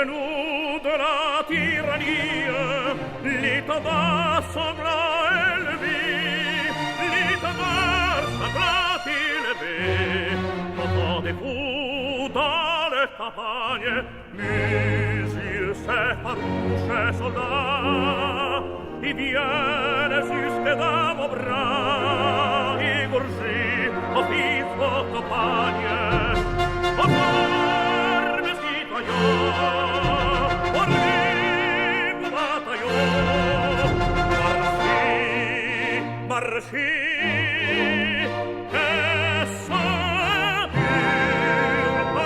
nous de la tyrannie, l'état bas sembla élevé, l'état bas sembla élevé, entend des coups dans les campagnes, mais il s'effarouche, soldats, ils viennent jusque dans vos bras, égorgés, aux fils, aux campagnes, aux armes, citoyens, aux libres bataillons, marchez, marchez, et ça dure,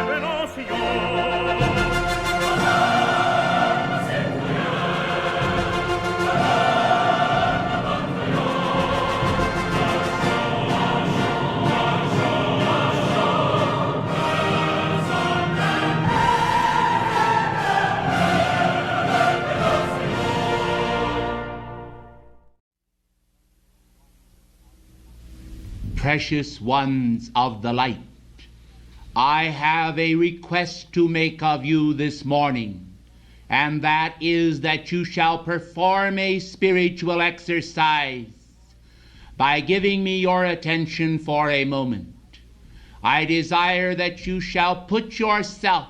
après nos sillons. Precious ones of the light, I have a request to make of you this morning, and that is that you shall perform a spiritual exercise by giving me your attention for a moment. I desire that you shall put yourself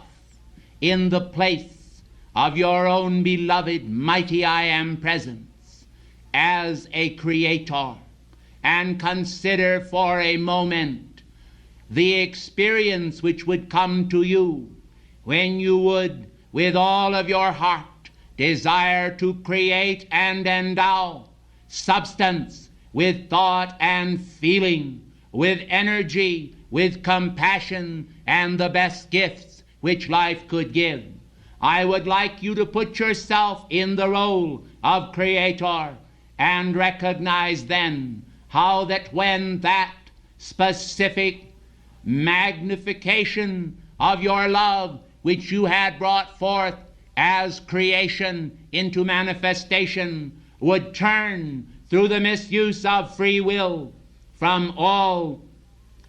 in the place of your own beloved mighty I Am Presence as a creator, and consider for a moment the experience which would come to you when you would, with all of your heart, desire to create and endow substance with thought and feeling, with energy, with compassion, and the best gifts which life could give. I would like you to put yourself in the role of creator and recognize then how that when that specific magnification of your love which you had brought forth as creation into manifestation would turn through the misuse of free will from all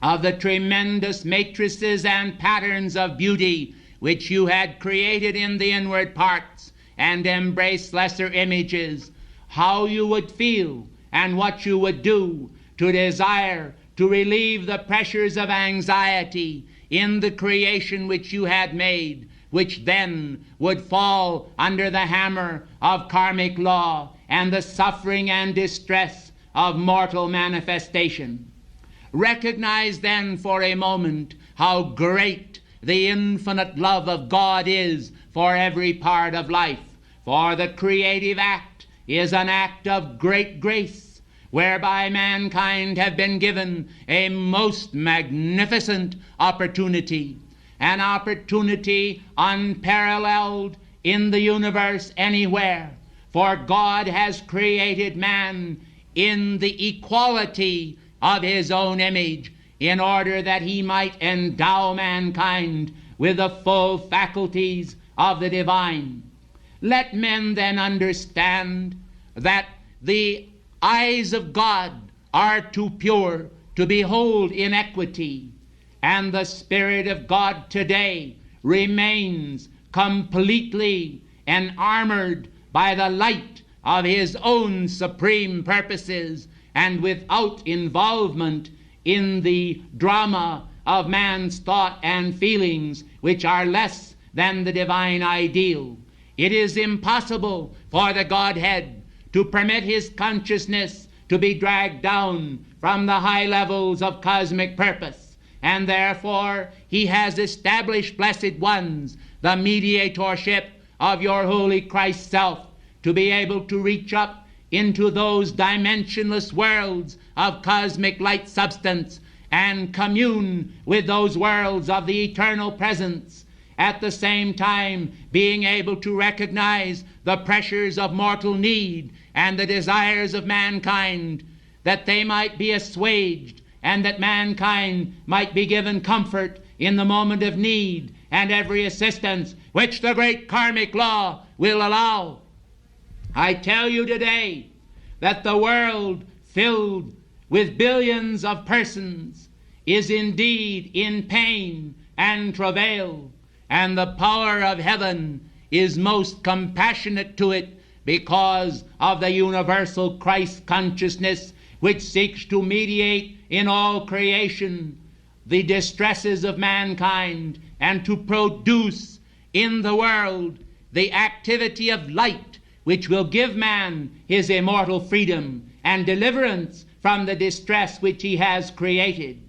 of the tremendous matrices and patterns of beauty which you had created in the inward parts and embrace lesser images, how you would feel and what you would do to desire to relieve the pressures of anxiety in the creation which you had made, which then would fall under the hammer of karmic law and the suffering and distress of mortal manifestation. Recognize then for a moment how great the infinite love of God is for every part of life, for the creative act is an act of great grace, whereby mankind have been given a most magnificent opportunity, an opportunity unparalleled in the universe anywhere, for God has created man in the equality of his own image, in order that he might endow mankind with the full faculties of the divine. Let men then understand that the eyes of God are too pure to behold inequity, and the Spirit of God today remains completely enarmored by the light of his own supreme purposes, and without involvement in the drama of man's thought and feelings, which are less than the divine ideal. It is impossible for the Godhead to permit his consciousness to be dragged down from the high levels of cosmic purpose, and therefore he has established, blessed ones, the mediatorship of your holy Christ self, to be able to reach up into those dimensionless worlds of cosmic light substance and commune with those worlds of the eternal presence, at the same time being able to recognize the pressures of mortal need and the desires of mankind, that they might be assuaged and that mankind might be given comfort in the moment of need and every assistance which the great karmic law will allow. I tell you today that the world filled with billions of persons is indeed in pain and travail, and the power of heaven is most compassionate to it because of the universal Christ consciousness which seeks to mediate in all creation the distresses of mankind and to produce in the world the activity of light which will give man his immortal freedom and deliverance from the distress which he has created.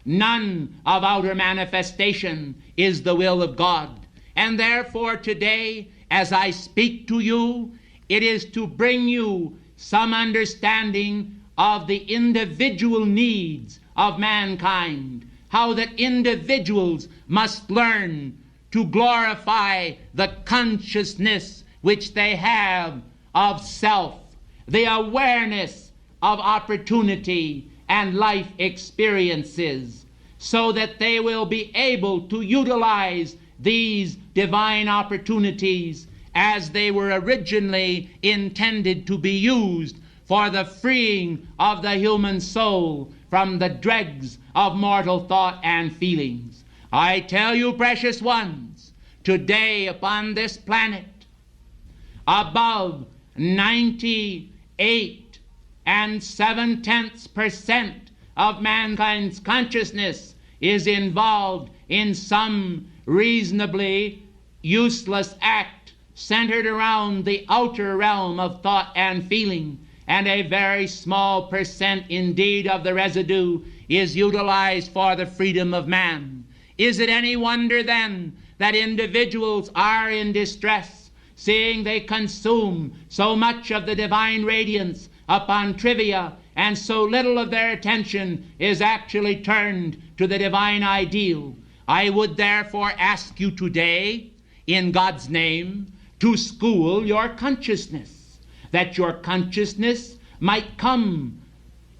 None of outer manifestation is the will of God, and therefore today, as I speak to you, it is to bring you some understanding of the individual needs of mankind, how that individuals must learn to glorify the consciousness which they have of self, the awareness of opportunity and life experiences, so that they will be able to utilize these divine opportunities as they were originally intended to be used for the freeing of the human soul from the dregs of mortal thought and feelings. I tell you, precious ones, today upon this planet, above 98 7/10% of mankind's consciousness is involved in some reasonably useless act centered around the outer realm of thought and feeling, and a very small percent indeed of the residue is utilized for the freedom of man. Is it any wonder then that individuals are in distress, seeing they consume so much of the divine radiance upon trivia, and so little of their attention is actually turned to the divine ideal? I would therefore ask you today, in God's name, to school your consciousness, that your consciousness might come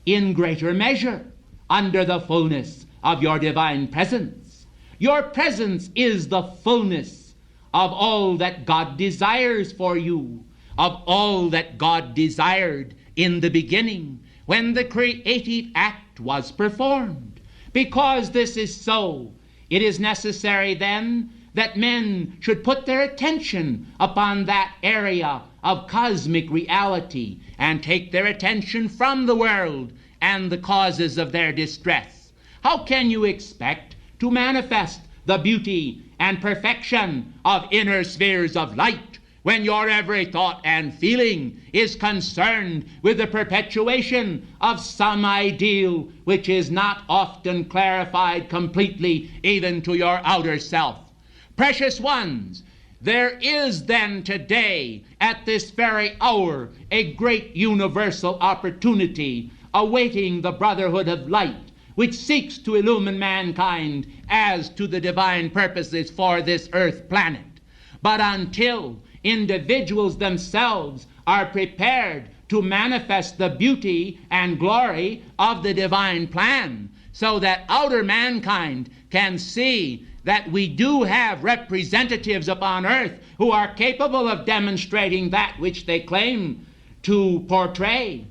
in greater measure under the fullness of your divine presence. Your presence is the fullness of all that God desires for you, of all that God desired in the beginning when the creative act was performed. Because this is so, it is necessary then that men should put their attention upon that area of cosmic reality and take their attention from the world and the causes of their distress. How can you expect to manifest the beauty and perfection of inner spheres of light when your every thought and feeling is concerned with the perpetuation of some ideal which is not often clarified completely even to your outer self? Precious ones, there is then today, at this very hour, a great universal opportunity awaiting the brotherhood of light, which seeks to illumine mankind as to the divine purposes for this earth planet. But until individuals themselves are prepared to manifest the beauty and glory of the divine plan, so that outer mankind can see that we do have representatives upon earth who are capable of demonstrating that which they claim to portray,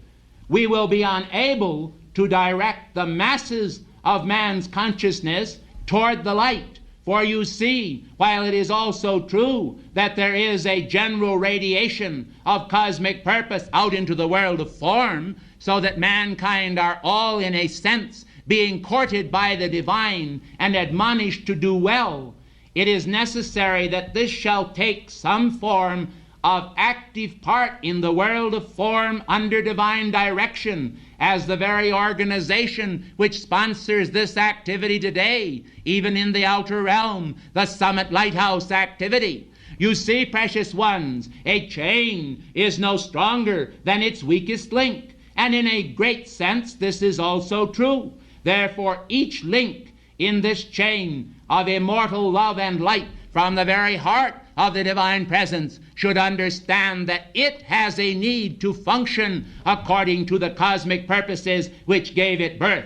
we will be unable to direct the masses of man's consciousness toward the light. For you see, while it is also true that there is a general radiation of cosmic purpose out into the world of form, so that mankind are all in a sense being courted by the divine and admonished to do well, it is necessary that this shall take some form of active part in the world of form under divine direction, as the very organization which sponsors this activity today, even in the outer realm, the Summit Lighthouse activity. You see, precious ones, a chain is no stronger than its weakest link, and in a great sense this is also true. Therefore, each link in this chain of immortal love and light from the very heart of the divine presence should understand that it has a need to function according to the cosmic purposes which gave it birth.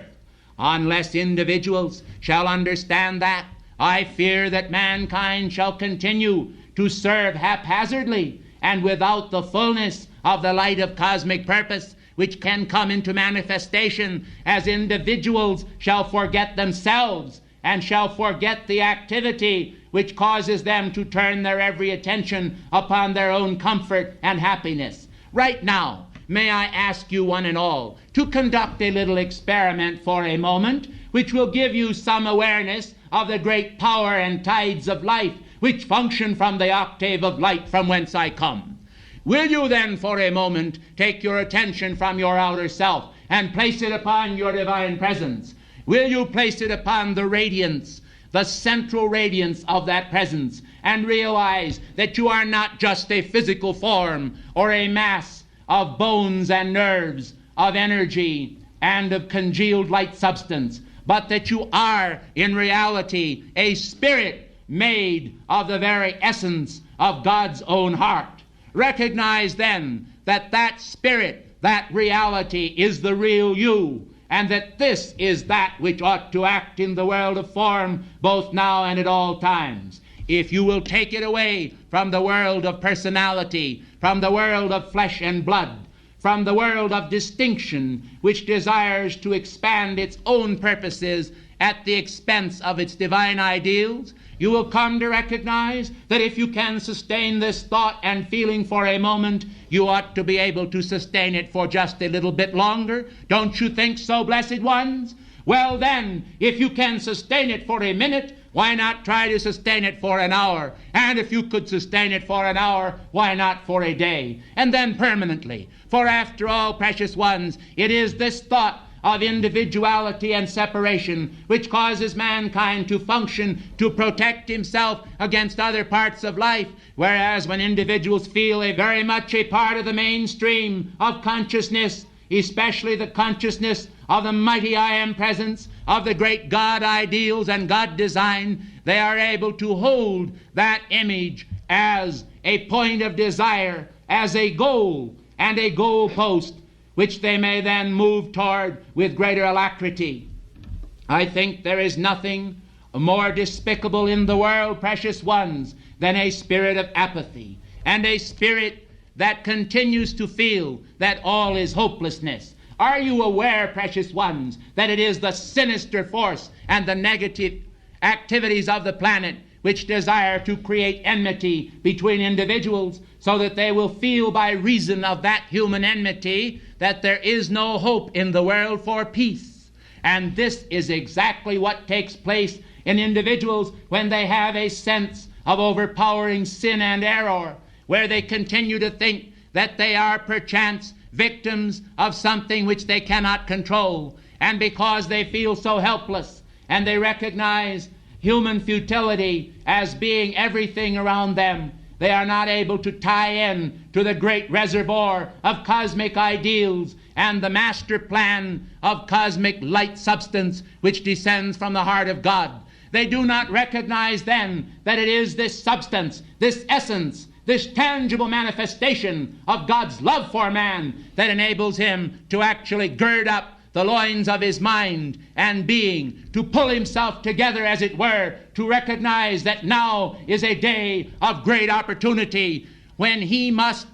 Unless individuals shall understand that, I fear that mankind shall continue to serve haphazardly and without the fullness of the light of cosmic purpose which can come into manifestation, as individuals shall forget themselves and shall forget the activity which causes them to turn their every attention upon their own comfort and happiness. Right now, may I ask you one and all to conduct a little experiment for a moment, which will give you some awareness of the great power and tides of life which function from the octave of light from whence I come. Will you then for a moment take your attention from your outer self and place it upon your divine presence? Will you place it upon the radiance, the central radiance of that presence, and realize that you are not just a physical form or a mass of bones and nerves, of energy and of congealed light substance, but that you are in reality a spirit made of the very essence of God's own heart. Recognize then that that spirit, that reality is the real you, and that this is that which ought to act in the world of form both now and at all times. If you will take it away from the world of personality, from the world of flesh and blood, from the world of distinction, which desires to expand its own purposes at the expense of its divine ideals, you will come to recognize that if you can sustain this thought and feeling for a moment, you ought to be able to sustain it for just a little bit longer. Don't you think so, blessed ones? Well then, if you can sustain it for a minute, why not try to sustain it for an hour? And if you could sustain it for an hour, why not for a day? And then permanently. For after all, precious ones, it is this thought of individuality and separation which causes mankind to function to protect himself against other parts of life, whereas when individuals feel very much a part of the mainstream of consciousness, especially the consciousness of the mighty I Am presence, of the great God ideals and God design, they are able to hold that image as a point of desire, as a goal and a goal post, which they may then move toward with greater alacrity. I think there is nothing more despicable in the world, precious ones, than a spirit of apathy, and a spirit that continues to feel that all is hopelessness. Are you aware, precious ones, that it is the sinister force and the negative activities of the planet which desire to create enmity between individuals, so that they will feel by reason of that human enmity that there is no hope in the world for peace? And this is exactly what takes place in individuals when they have a sense of overpowering sin and error, where they continue to think that they are perchance victims of something which they cannot control. And because they feel so helpless and they recognize human futility as being everything around them, they are not able to tie in to the great reservoir of cosmic ideals and the master plan of cosmic light substance which descends from the heart of God. They do not recognize then that it is this substance, this essence, this tangible manifestation of God's love for man that enables him to actually gird up the loins of his mind and being, to pull himself together, as it were, to recognize that now is a day of great opportunity when he must,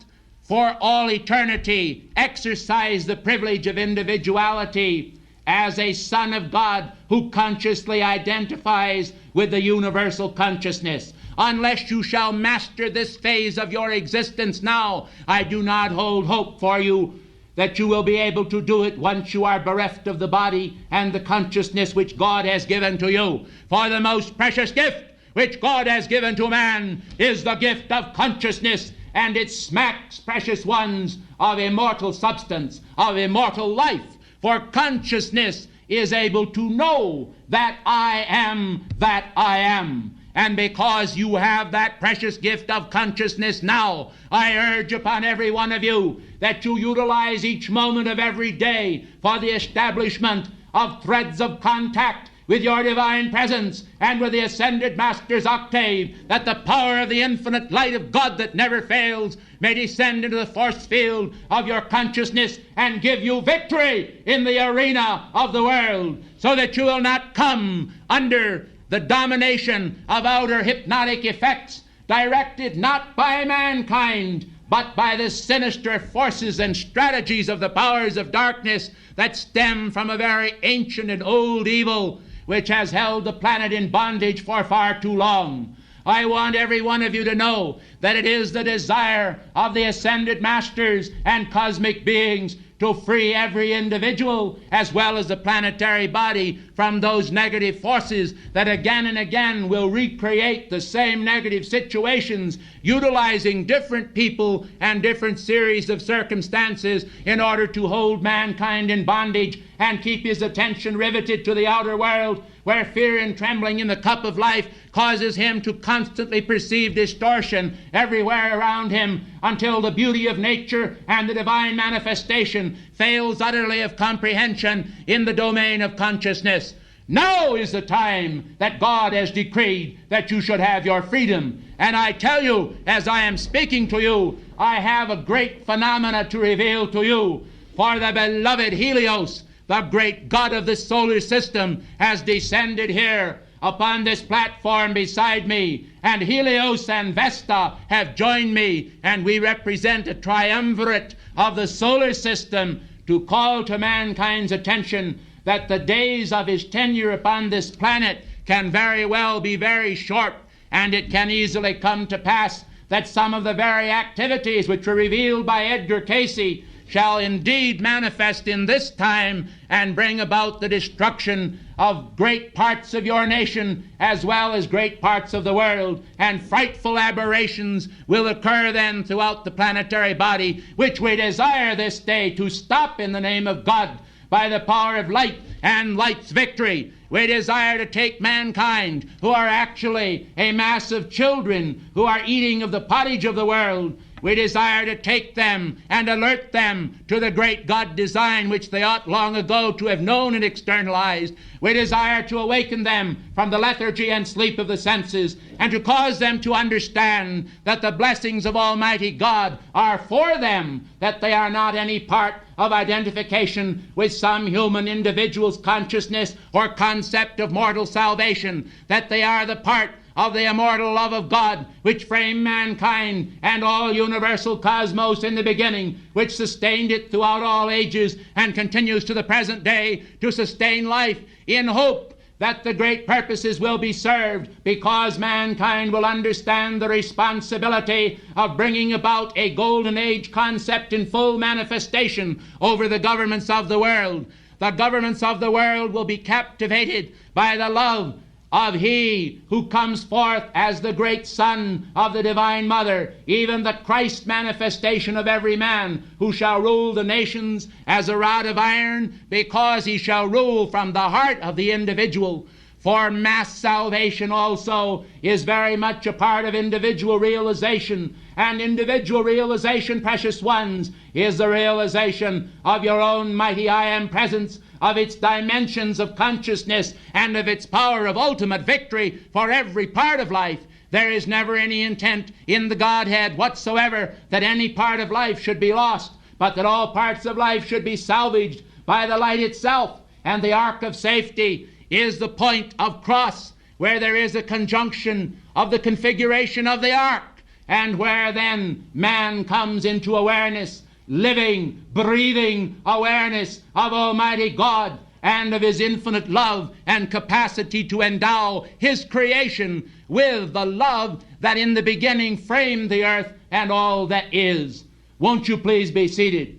for all eternity, exercise the privilege of individuality as a son of God who consciously identifies with the universal consciousness. Unless you shall master this phase of your existence now, I do not hold hope for you that you will be able to do it once you are bereft of the body and the consciousness which God has given to you. For the most precious gift which God has given to man is the gift of consciousness, and it smacks, precious ones, of immortal substance, of immortal life. For consciousness is able to know that I am that I am. And because you have that precious gift of consciousness now, I urge upon every one of you that you utilize each moment of every day for the establishment of threads of contact with your divine presence and with the ascended Master's octave, that the power of the infinite light of God that never fails may descend into the force field of your consciousness and give you victory in the arena of the world, so that you will not come under the domination of outer hypnotic effects directed not by mankind, but by the sinister forces and strategies of the powers of darkness that stem from a very ancient and old evil which has held the planet in bondage for far too long. I want every one of you to know that it is the desire of the ascended masters and cosmic beings to free every individual as well as the planetary body from those negative forces that again and again will recreate the same negative situations, utilizing different people and different series of circumstances in order to hold mankind in bondage and keep his attention riveted to the outer world, where fear and trembling in the cup of life causes him to constantly perceive distortion everywhere around him, until the beauty of nature and the divine manifestation fails utterly of comprehension in the domain of consciousness. Now is the time that God has decreed that you should have your freedom. And I tell you, as I am speaking to you, I have a great phenomena to reveal to you. For the beloved Helios, the great God of the solar system, has descended here upon this platform beside me, and Helios and Vesta have joined me, and we represent a triumvirate of the solar system to call to mankind's attention that the days of his tenure upon this planet can very well be very short, and it can easily come to pass that some of the very activities which were revealed by Edgar Cayce shall indeed manifest in this time and bring about the destruction of great parts of your nation as well as great parts of the world, and frightful aberrations will occur then throughout the planetary body, which we desire this day to stop in the name of God by the power of light and light's victory. We desire to take mankind, who are actually a mass of children who are eating of the pottage of the world. We desire to take them and alert them to the great God design which they ought long ago to have known and externalized. We desire to awaken them from the lethargy and sleep of the senses, and to cause them to understand that the blessings of Almighty God are for them, that they are not any part of identification with some human individual's consciousness or concept of mortal salvation, that they are the part of the immortal love of God, which framed mankind and all universal cosmos in the beginning, which sustained it throughout all ages and continues to the present day to sustain life, in hope that the great purposes will be served, because mankind will understand the responsibility of bringing about a golden age concept in full manifestation over the governments of the world. The governments of the world will be captivated by the love of He who comes forth as the great Son of the Divine Mother, even the Christ manifestation of every man, who shall rule the nations as a rod of iron, because he shall rule from the heart of the individual. For mass salvation also is very much a part of individual realization, and individual realization, precious ones, is the realization of your own mighty I Am presence, of its dimensions of consciousness, and of its power of ultimate victory for every part of life. There is never any intent in the Godhead whatsoever that any part of life should be lost, but that all parts of life should be salvaged by the light itself. And the ark of safety is the point of cross, where there is a conjunction of the configuration of the ark, and where then man comes into awareness, living, breathing awareness of Almighty God and of His infinite love and capacity to endow His creation with the love that in the beginning framed the earth and all that is. Won't you please be seated?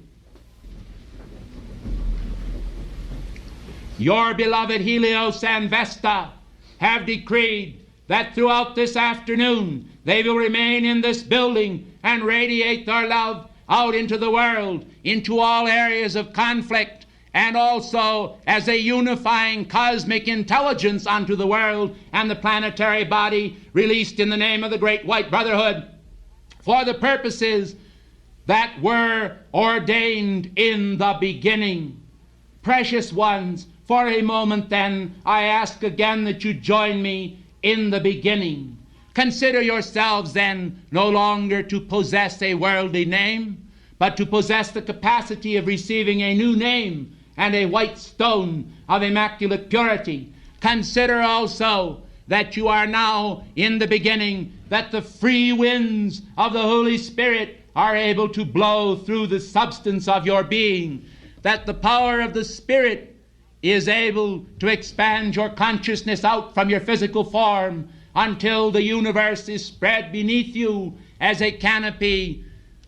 Your beloved Helios and Vesta have decreed that throughout this afternoon they will remain in this building and radiate their love out into the world, into all areas of conflict, and also as a unifying cosmic intelligence unto the world and the planetary body, released in the name of the Great White Brotherhood, for the purposes that were ordained in the beginning. Precious ones, for a moment then, I ask again that you join me in the beginning. Consider yourselves then no longer to possess a worldly name, but to possess the capacity of receiving a new name and a white stone of immaculate purity. Consider also that you are now in the beginning, that the free winds of the Holy Spirit are able to blow through the substance of your being, that the power of the Spirit is able to expand your consciousness out from your physical form until the universe is spread beneath you as a canopy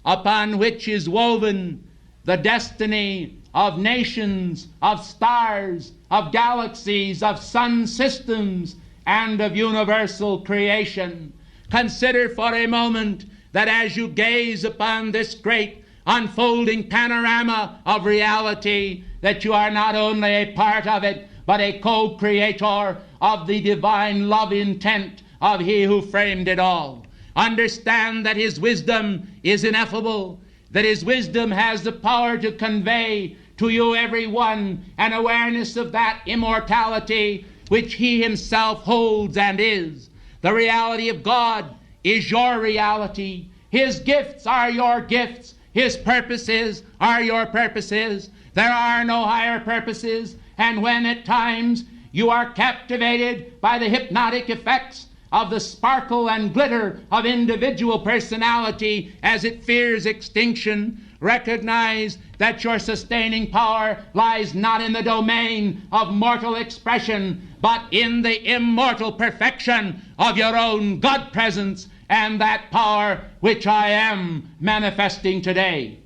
upon which is woven the destiny of nations, of stars, of galaxies, of sun systems, and of universal creation. Consider for a moment that as you gaze upon this great unfolding panorama of reality, that you are not only a part of it, but a co-creator of the divine love intent of He who framed it all. Understand that His wisdom is ineffable, that His wisdom has the power to convey to you, everyone, an awareness of that immortality which He Himself holds and is. The reality of God is your reality. His gifts are your gifts. His purposes are your purposes. There are no higher purposes. And when at times you are captivated by the hypnotic effects of the sparkle and glitter of individual personality as it fears extinction, recognize that your sustaining power lies not in the domain of mortal expression, but in the immortal perfection of your own God presence and that power which I am manifesting today.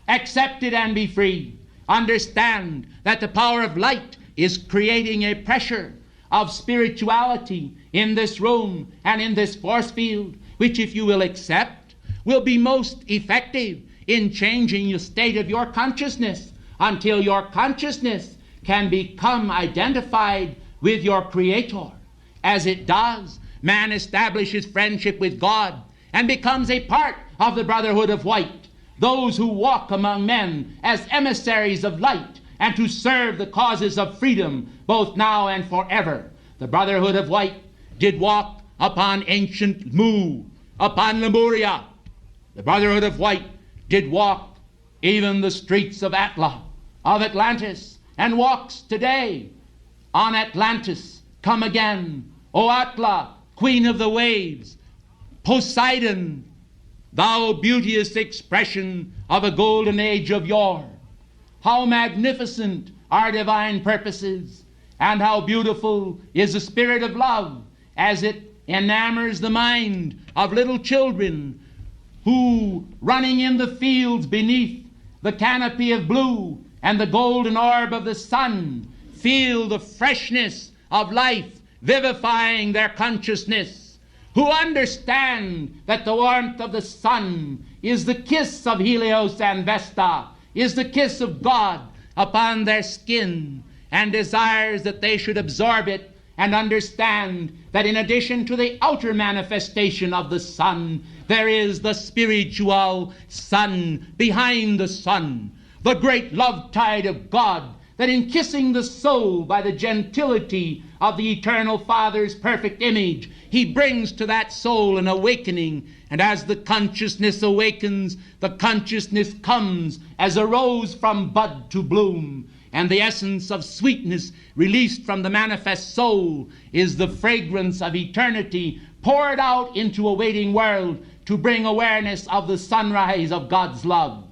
Accept it and be free. Understand that the power of light is creating a pressure of spirituality in this room and in this force field, which, if you will accept, will be most effective in changing the state of your consciousness until your consciousness can become identified with your Creator. As it does, man establishes friendship with God and becomes a part of the Brotherhood of White, those who walk among men as emissaries of light and to serve the causes of freedom both now and forever. The Brotherhood of White did walk upon ancient Mu, upon Lemuria. The Brotherhood of White did walk even the streets of Atla, of Atlantis, and walks today on Atlantis. Come again, O Atla, Queen of the waves, Poseidon, thou beauteous expression of a golden age of yore. How magnificent are divine purposes, and how beautiful is the spirit of love as it enamors the mind of little children who, running in the fields beneath the canopy of blue and the golden orb of the sun, feel the freshness of life vivifying their consciousness, who understand that the warmth of the sun is the kiss of Helios and Vesta, is the kiss of God upon their skin, and desires that they should absorb it and understand that in addition to the outer manifestation of the sun, there is the spiritual sun behind the sun, the great love tide of God, that in kissing the soul by the gentility of the Eternal Father's perfect image, He brings to that soul an awakening. And as the consciousness awakens, the consciousness comes as a rose from bud to bloom. And the essence of sweetness released from the manifest soul is the fragrance of eternity poured out into a waiting world to bring awareness of the sunrise of God's love.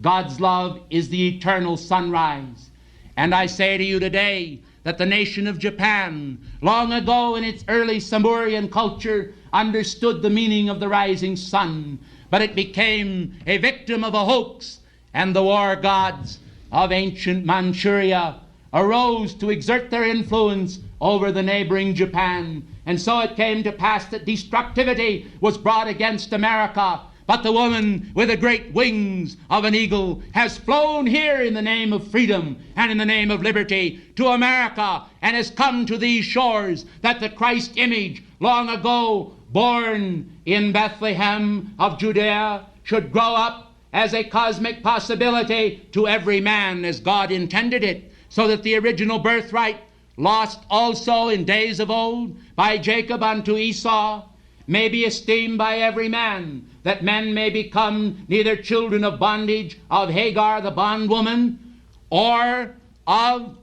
God's love is the eternal sunrise. And I say to you today that the nation of Japan, long ago in its early Sumerian culture, understood the meaning of the rising sun, but it became a victim of a hoax, and the war gods of ancient Manchuria arose to exert their influence over the neighboring Japan. And so it came to pass that destructivity was brought against America. But the woman with the great wings of an eagle has flown here in the name of freedom and in the name of liberty to America, and has come to these shores, that the Christ image, long ago born in Bethlehem of Judea, should grow up as a cosmic possibility to every man as God intended it, so that the original birthright, lost also in days of old by Jacob unto Esau, may be esteemed by every man, that men may become neither children of bondage of Hagar the bondwoman, or of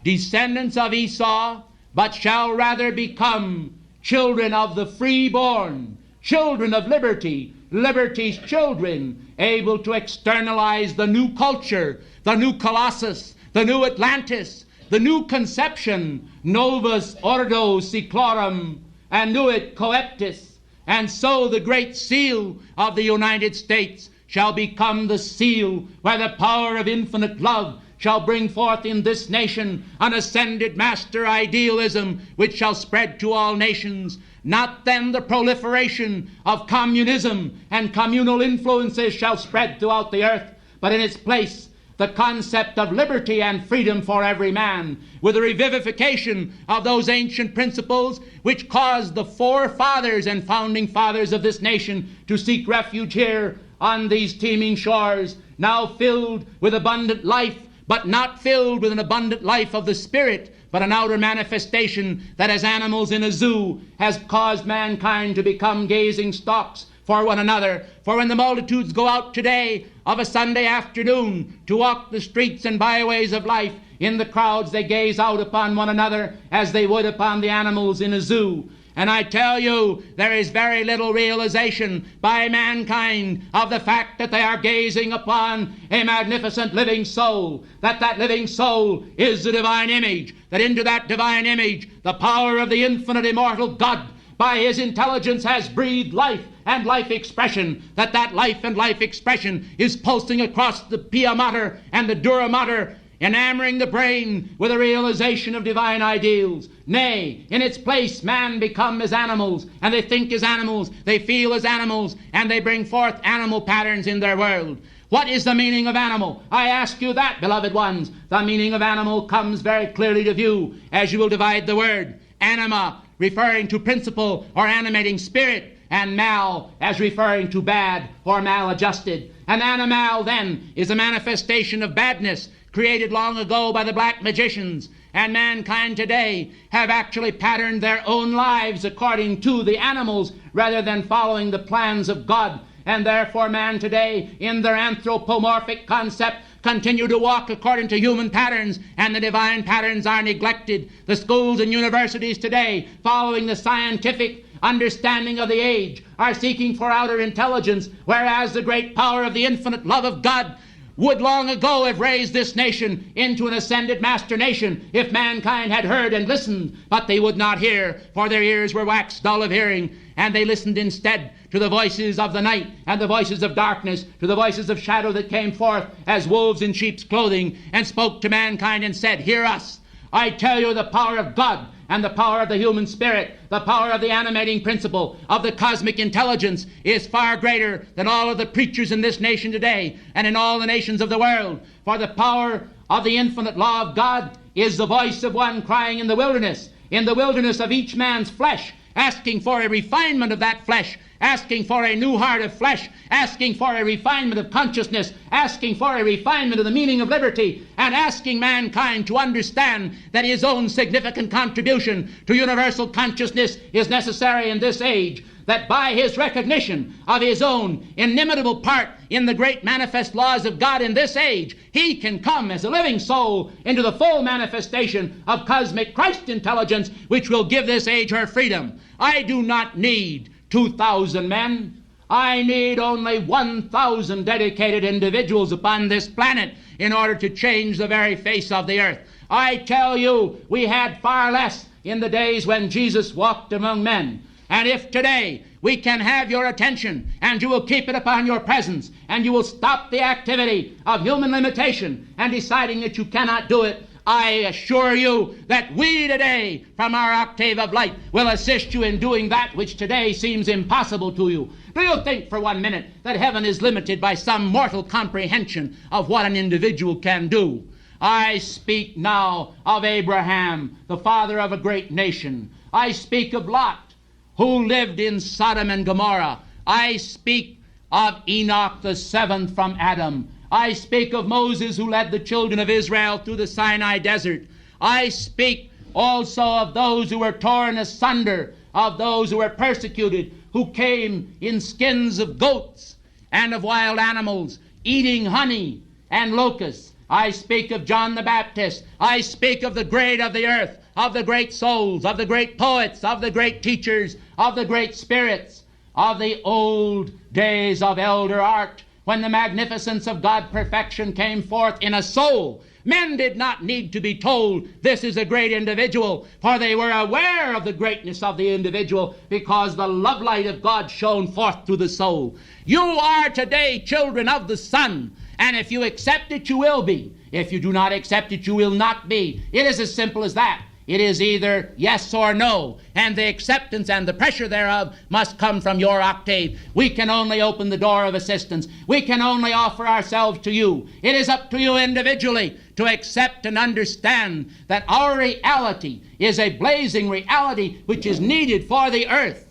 descendants of Esau, but shall rather become children of the freeborn, children of liberty, liberty's children, able to externalize the new culture, the new Colossus, the new Atlantis, the new conception, novus ordo seclorum, annuit coeptis. And so the great seal of the United States shall become the seal where the power of infinite love shall bring forth in this nation an ascended master idealism which shall spread to all nations. Not then the proliferation of communism and communal influences shall spread throughout the earth, but in its place the concept of liberty and freedom for every man, with the revivification of those ancient principles which caused the forefathers and founding fathers of this nation to seek refuge here on these teeming shores, now filled with abundant life, but not filled with an abundant life of the spirit, but an outer manifestation that, as animals in a zoo, has caused mankind to become gazing stocks for one another. For when the multitudes go out today of a Sunday afternoon to walk the streets and byways of life, in the crowds they gaze out upon one another as they would upon the animals in a zoo. And I tell you, there is very little realization by mankind of the fact that they are gazing upon a magnificent living soul, that that living soul is the divine image, that into that divine image the power of the infinite immortal God by his intelligence has breathed life and life expression, that that life and life expression is pulsing across the pia mater and the dura mater, enamoring the brain with a realization of divine ideals. Nay, in its place man become as animals, and they think as animals, they feel as animals, and they bring forth animal patterns in their world. What is the meaning of animal? I ask you that, beloved ones. The meaning of animal comes very clearly to view as you will divide the word. Anima, referring to principle or animating spirit, and mal as referring to bad or maladjusted. An animal, then, is a manifestation of badness created long ago by the black magicians, and mankind today have actually patterned their own lives according to the animals rather than following the plans of God. And therefore man today, in their anthropomorphic concept, continue to walk according to human patterns, and the divine patterns are neglected. The schools and universities today, following the scientific understanding of the age, are seeking for outer intelligence, whereas the great power of the infinite love of God would long ago have raised this nation into an ascended master nation if mankind had heard and listened. But they would not hear, for their ears were waxed dull of hearing, and they listened instead to the voices of the night and the voices of darkness, to the voices of shadow that came forth as wolves in sheep's clothing, and spoke to mankind and said, "Hear us." I tell you, the power of God and the power of the human spirit, the power of the animating principle of the cosmic intelligence is far greater than all of the preachers in this nation today and in all the nations of the world. For the power of the infinite law of God is the voice of one crying in the wilderness of each man's flesh, asking for a refinement of that flesh, asking for a new heart of flesh, asking for a refinement of consciousness, asking for a refinement of the meaning of liberty, and asking mankind to understand that his own significant contribution to universal consciousness is necessary in this age, that by his recognition of his own inimitable part in the great manifest laws of God in this age, he can come as a living soul into the full manifestation of cosmic Christ intelligence, which will give this age her freedom. I do not need 2,000 men. I need only 1,000 dedicated individuals upon this planet in order to change the very face of the earth. I tell you, we had far less in the days when Jesus walked among men. And if today we can have your attention, and you will keep it upon your presence, and you will stop the activity of human limitation and deciding that you cannot do it, I assure you that we today, from our octave of light, will assist you in doing that which today seems impossible to you. Do you think for 1 minute that heaven is limited by some mortal comprehension of what an individual can do? I speak now of Abraham, the father of a great nation. I speak of Lot, who lived in Sodom and Gomorrah. I speak of Enoch, the seventh from Adam. I speak of Moses, who led the children of Israel through the Sinai desert. I speak also of those who were torn asunder, of those who were persecuted, who came in skins of goats and of wild animals, eating honey and locusts. I speak of John the Baptist. I speak of the great of the earth, of the great souls, of the great poets, of the great teachers, of the great spirits, of the old days of elder art when the magnificence of God's perfection came forth in a soul, men did not need to be told this is a great individual, for they were aware of the greatness of the individual because the love light of God shone forth through the soul. You are today children of the Son, and if you accept it, you will be. If you do not accept it, you will not be. It is as simple as that. It is either yes or no, and the acceptance and the pressure thereof must come from your octave. We can only open the door of assistance. We can only offer ourselves to you. It is up to you individually to accept and understand that our reality is a blazing reality which is needed for the earth.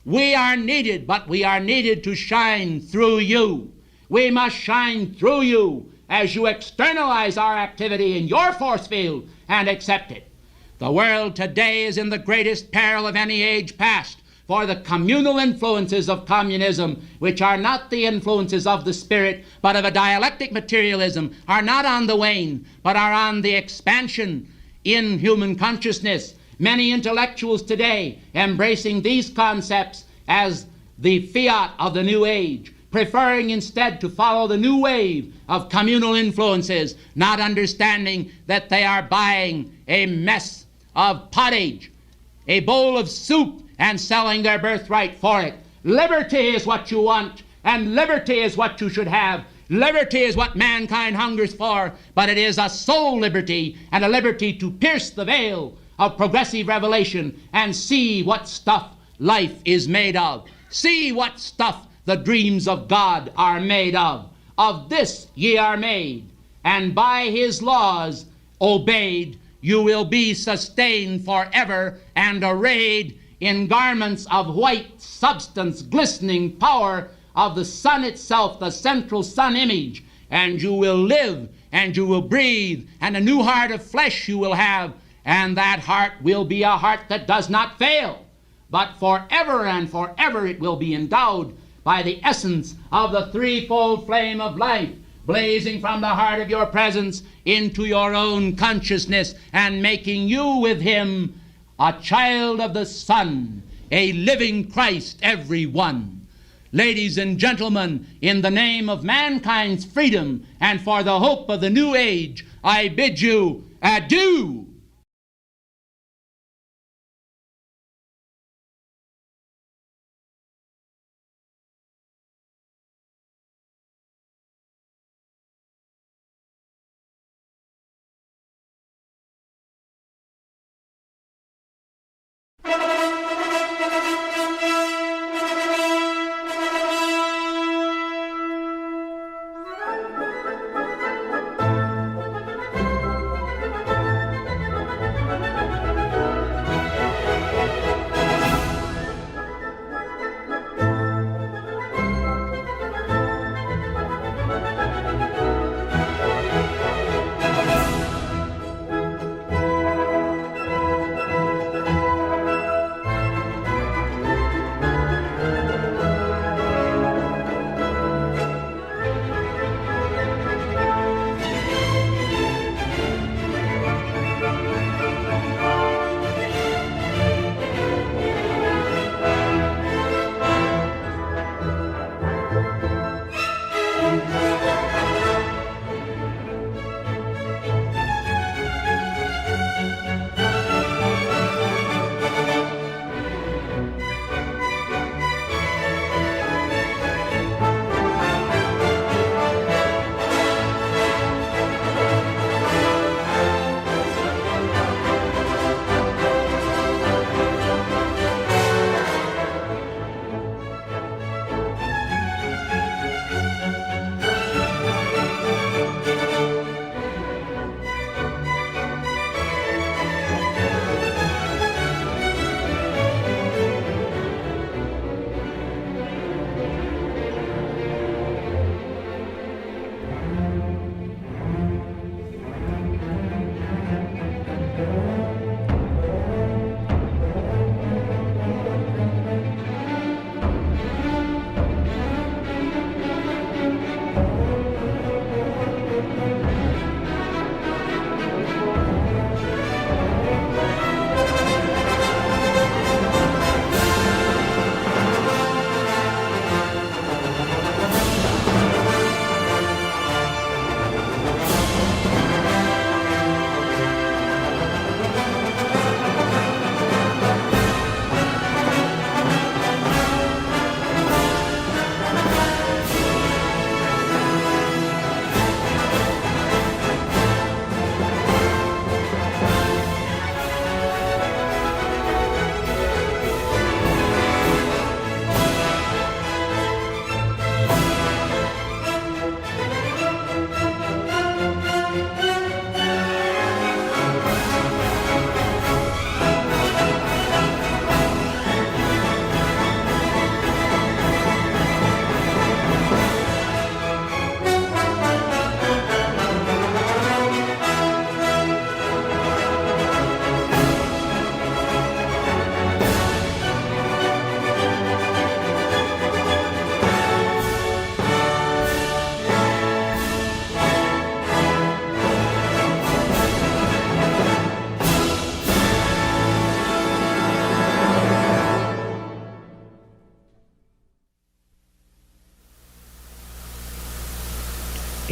We are needed, but we are needed to shine through you. We must shine through you as you externalize our activity in your force field and accept it. The world today is in the greatest peril of any age past, for the communal influences of communism, which are not the influences of the spirit, but of a dialectic materialism, are not on the wane, but are on the expansion in human consciousness. Many intellectuals today embracing these concepts as the fiat of the new age, preferring instead to follow the new wave of communal influences, not understanding that they are buying a mess of pottage, a bowl of soup, and selling their birthright for it. Liberty is what you want, and liberty is what you should have. Liberty is what mankind hungers for, but it is a soul liberty, and a liberty to pierce the veil of progressive revelation and see what stuff life is made of. See what stuff the dreams of God are made of. Of this ye are made, and by his laws obeyed, you will be sustained forever and arrayed in garments of white substance, glistening power of the sun itself, the central sun image. And you will live, and you will breathe, and a new heart of flesh you will have, and that heart will be a heart that does not fail, but forever and forever it will be endowed by the essence of the threefold flame of life, blazing from the heart of your presence into your own consciousness and making you with him a child of the Son, a living Christ, every one. Ladies and gentlemen, in the name of mankind's freedom and for the hope of the new age, I bid you adieu.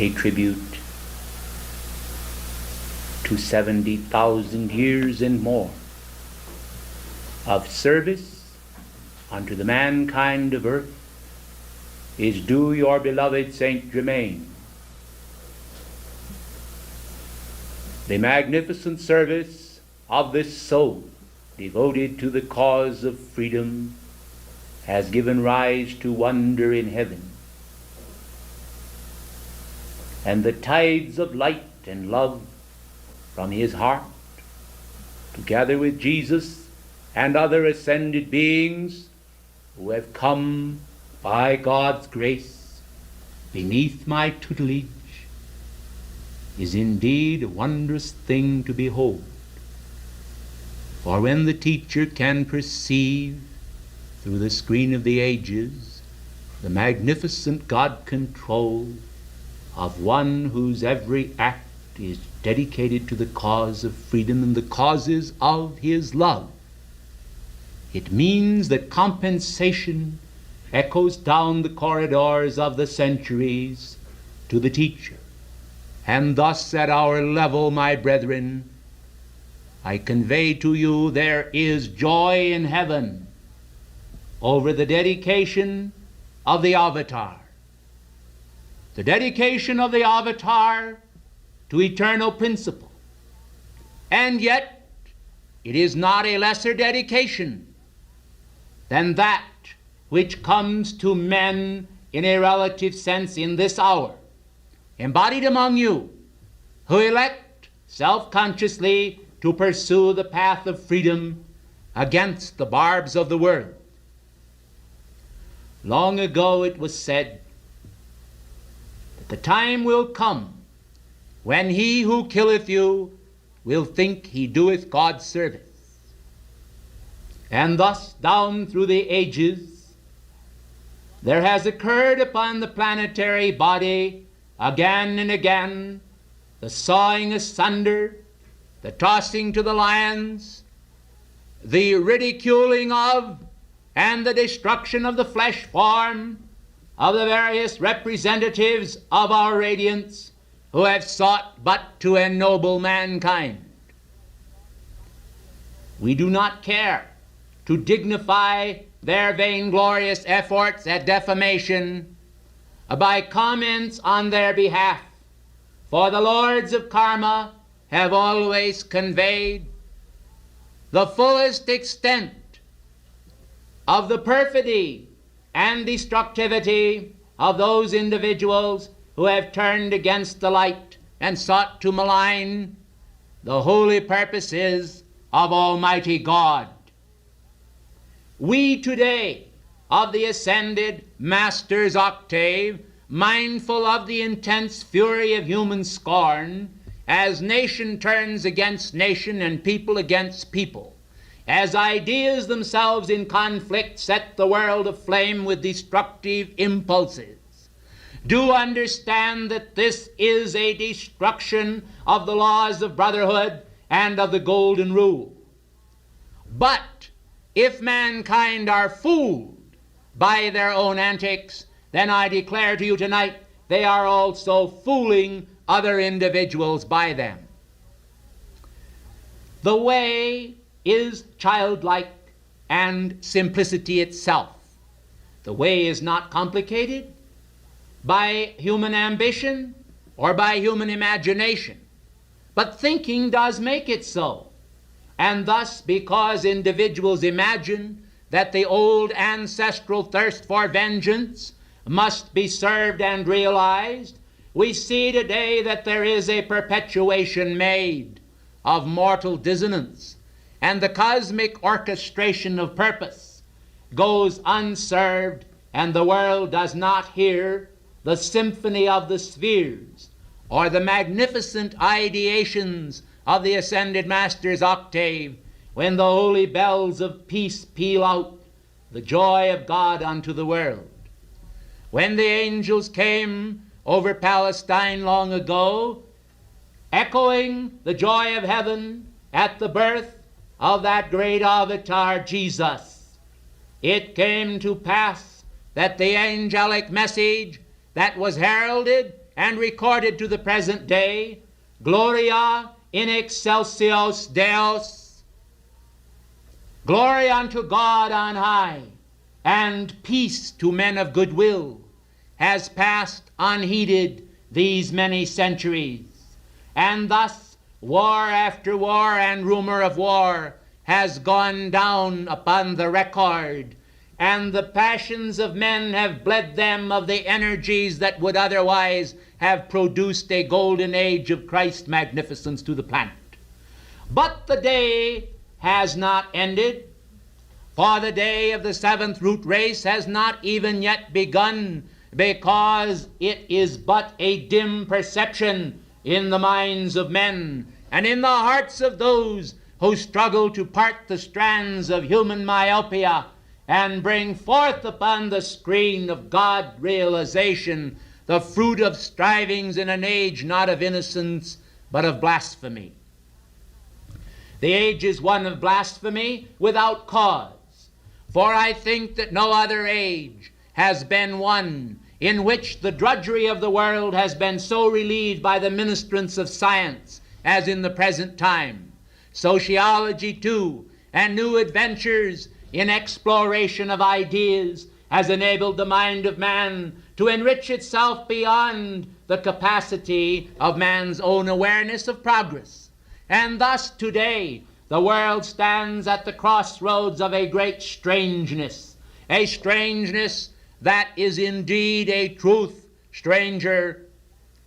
pay tribute to 70,000 years and more of service unto the mankind of earth is due your beloved Saint Germain. The magnificent service of this soul devoted to the cause of freedom has given rise to wonder in heaven. And the tides of light and love from his heart, together with Jesus and other ascended beings who have come by God's grace beneath my tutelage, is indeed a wondrous thing to behold. For when the teacher can perceive through the screen of the ages the magnificent God control of one whose every act is dedicated to the cause of freedom and the causes of his love, it means that compensation echoes down the corridors of the centuries to the teacher. And thus at our level, my brethren, I convey to you there is joy in heaven over the dedication of the Avatar. The dedication of the Avatar to eternal principle. And yet, it is not a lesser dedication than that which comes to men in a relative sense in this hour, embodied among you, who elect self-consciously to pursue the path of freedom against the barbs of the world. Long ago it was said that the time will come when he who killeth you will think he doeth God's service. And thus down through the ages there has occurred upon the planetary body again and again the sawing asunder, the tossing to the lions, the ridiculing of and the destruction of the flesh form of the various representatives of our radiance who have sought but to ennoble mankind. We do not care to dignify their vainglorious efforts at defamation by comments on their behalf, for the lords of karma have always conveyed the fullest extent of the perfidy and destructivity of those individuals who have turned against the light and sought to malign the holy purposes of Almighty God. We today of the ascended Master's octave, mindful of the intense fury of human scorn, as nation turns against nation and people against people, as ideas themselves in conflict set the world aflame with destructive impulses, do understand that this is a destruction of the laws of brotherhood and of the golden rule. But if mankind are fooled by their own antics, then I declare to you tonight they are also fooling other individuals by them. The way is childlike and simplicity itself. The way is not complicated by human ambition or by human imagination, but thinking does make it so. And thus, because individuals imagine that the old ancestral thirst for vengeance must be served and realized, we see today that there is a perpetuation made of mortal dissonance, and the cosmic orchestration of purpose goes unserved, and the world does not hear the symphony of the spheres or the magnificent ideations of the ascended Master's octave when the holy bells of peace peal out the joy of God unto the world. When the angels came over Palestine long ago, echoing the joy of heaven at the birth of that great Avatar, Jesus, it came to pass that the angelic message that was heralded and recorded to the present day, Gloria in excelsis Deus, glory unto God on high, and peace to men of good will, has passed unheeded these many centuries. And thus war after war and rumor of war has gone down upon the record, and the passions of men have bled them of the energies that would otherwise have produced a golden age of Christ's magnificence to the planet. But the day has not ended, for the day of the seventh root race has not even yet begun, because it is but a dim perception in the minds of men and in the hearts of those who struggle to part the strands of human myopia and bring forth upon the screen of God realization the fruit of strivings in an age not of innocence but of blasphemy. The age is one of blasphemy without cause, for I think that no other age has been one in which the drudgery of the world has been so relieved by the ministrants of science as in the present time. Sociology, too, and new adventures in exploration of ideas has enabled the mind of man to enrich itself beyond the capacity of man's own awareness of progress. And thus today the world stands at the crossroads of a great strangeness, a strangeness that is indeed a truth stranger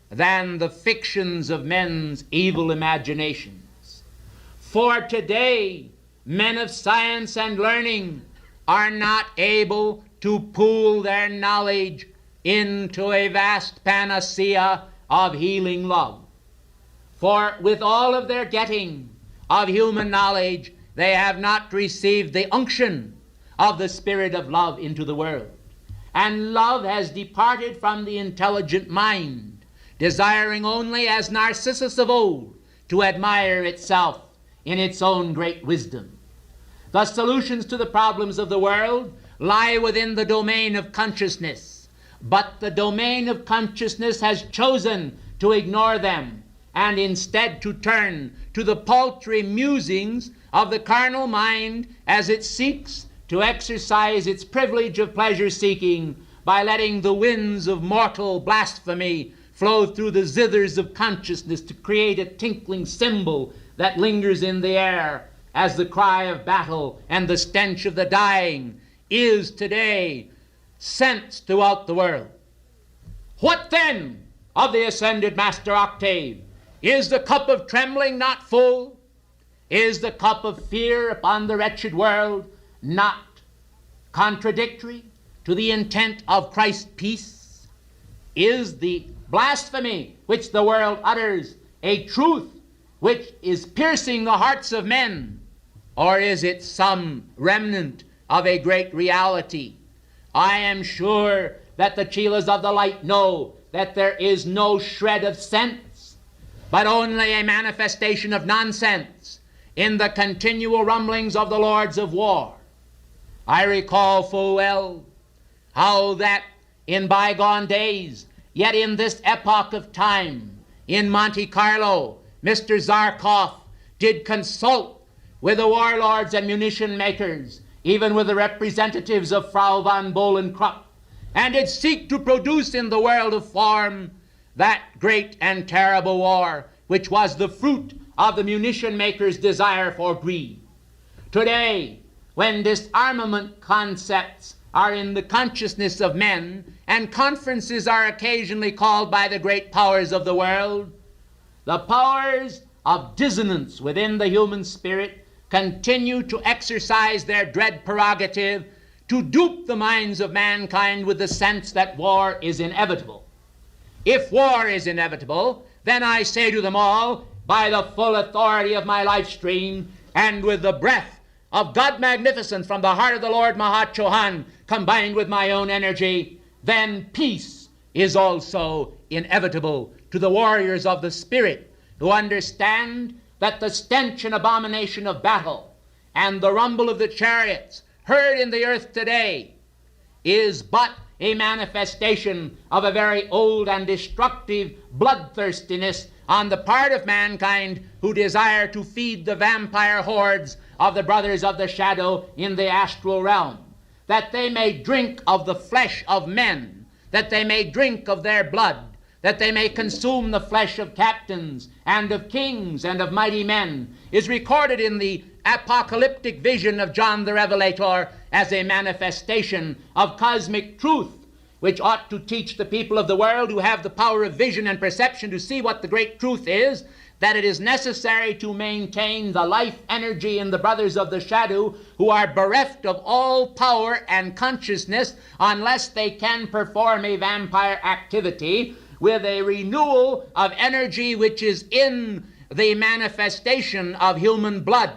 than the fictions of men's evil imaginations. For today, men of science and learning are not able to pool their knowledge into a vast panacea of healing love. For with all of their getting of human knowledge, they have not received the unction of the Spirit of love into the world. And love has departed from the intelligent mind, desiring only, as Narcissus of old, to admire itself in its own great wisdom. The solutions to the problems of the world lie within the domain of consciousness, but the domain of consciousness has chosen to ignore them and instead to turn to the paltry musings of the carnal mind as it seeks to exercise its privilege of pleasure-seeking by letting the winds of mortal blasphemy flow through the zithers of consciousness to create a tinkling cymbal that lingers in the air as the cry of battle and the stench of the dying is today sensed throughout the world. What then of the ascended Master Octave? Is the cup of trembling not full? Is the cup of fear upon the wretched world not contradictory to the intent of Christ's peace? Is the blasphemy which the world utters a truth which is piercing the hearts of men? Or is it some remnant of a great reality? I am sure that the Chelas of the light know that there is no shred of sense, but only a manifestation of nonsense in the continual rumblings of the lords of war. I recall full well how that in bygone days, yet in this epoch of time, in Monte Carlo, Mr. Zarkov did consult with the warlords and munition makers, even with the representatives of Frau von Bohlenkrupp, and did seek to produce in the world of form that great and terrible war which was the fruit of the munition makers' desire for greed. Today, when disarmament concepts are in the consciousness of men, and conferences are occasionally called by the great powers of the world, the powers of dissonance within the human spirit continue to exercise their dread prerogative to dupe the minds of mankind with the sense that war is inevitable. If war is inevitable, then I say to them all, by the full authority of my life stream and with the breath of God magnificent from the heart of the Lord Mahachohan combined with my own energy, then peace is also inevitable to the warriors of the Spirit who understand that the stench and abomination of battle and the rumble of the chariots heard in the earth today is but a manifestation of a very old and destructive bloodthirstiness on the part of mankind who desire to feed the vampire hordes of the brothers of the shadow in the astral realm, that they may drink of the flesh of men, that they may drink of their blood, that they may consume the flesh of captains and of kings and of mighty men, is recorded in the apocalyptic vision of John the Revelator as a manifestation of cosmic truth, which ought to teach the people of the world who have the power of vision and perception to see what the great truth is, that it is necessary to maintain the life energy in the brothers of the shadow who are bereft of all power and consciousness unless they can perform a vampire activity with a renewal of energy which is in the manifestation of human blood.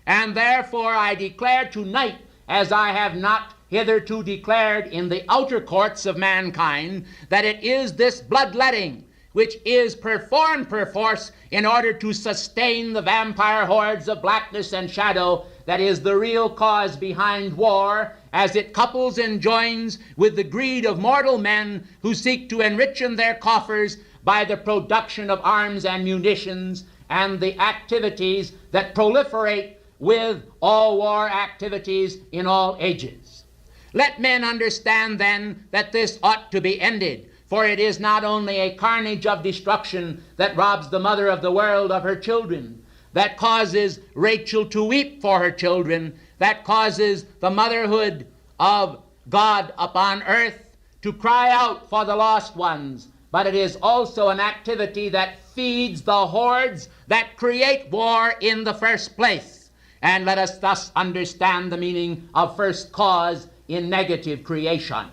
And therefore I declare tonight, as I have not hitherto declared in the outer courts of mankind, that it is this bloodletting which is performed perforce in order to sustain the vampire hordes of blackness and shadow that is the real cause behind war, as it couples and joins with the greed of mortal men who seek to enrichen their coffers by the production of arms and munitions and the activities that proliferate with all war activities in all ages. Let men understand then that this ought to be ended, for it is not only a carnage of destruction that robs the mother of the world of her children, that causes Rachel to weep for her children, that causes the motherhood of God upon earth to cry out for the lost ones, but it is also an activity that feeds the hordes that create war in the first place. And let us thus understand the meaning of first cause in negative creation.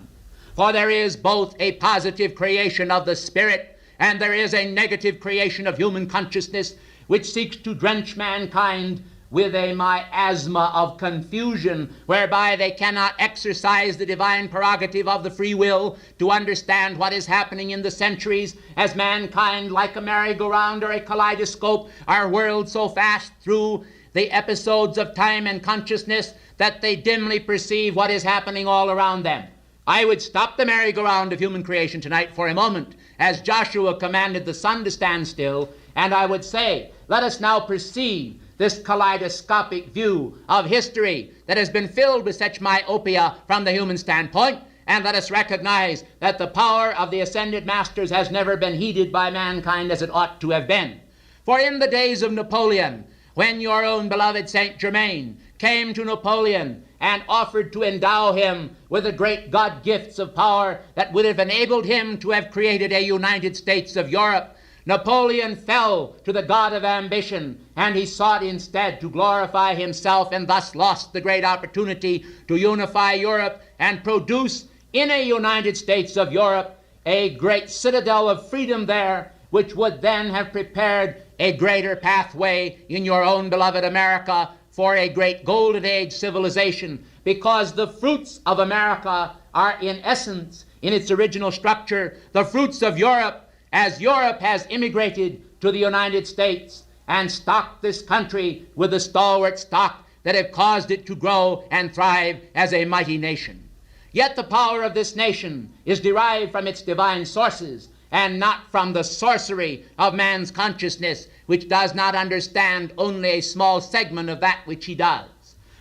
For there is both a positive creation of the spirit and there is a negative creation of human consciousness which seeks to drench mankind with a miasma of confusion whereby they cannot exercise the divine prerogative of the free will to understand what is happening in the centuries as mankind, like a merry-go-round or a kaleidoscope, are whirled so fast through the episodes of time and consciousness that they dimly perceive what is happening all around them. I would stop the merry-go-round of human creation tonight for a moment, as Joshua commanded the sun to stand still, and I would say, let us now perceive this kaleidoscopic view of history that has been filled with such myopia from the human standpoint, and let us recognize that the power of the ascended masters has never been heeded by mankind as it ought to have been. For in the days of Napoleon, when your own beloved Saint Germain came to Napoleon and offered to endow him with the great God gifts of power that would have enabled him to have created a United States of Europe, Napoleon fell to the god of ambition, and he sought instead to glorify himself and thus lost the great opportunity to unify Europe and produce in a United States of Europe a great citadel of freedom there, which would then have prepared a greater pathway in your own beloved America for a great golden age civilization, because the fruits of America are in essence, in its original structure, the fruits of Europe, as Europe has immigrated to the United States and stocked this country with the stalwart stock that have caused it to grow and thrive as a mighty nation. Yet the power of this nation is derived from its divine sources, and not from the sorcery of man's consciousness, which does not understand only a small segment of that which he does.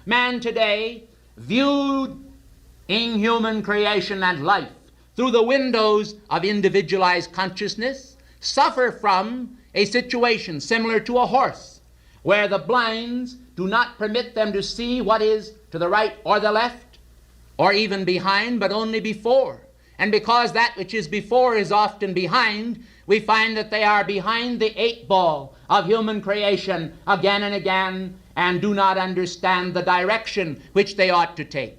Man today, viewed in human creation and life through the windows of individualized consciousness, suffer from a situation similar to a horse, where the blinds do not permit them to see what is to the right or the left, or even behind, but only before. And because that which is before is often behind, we find that they are behind the 8-ball of human creation again and again, and do not understand the direction which they ought to take.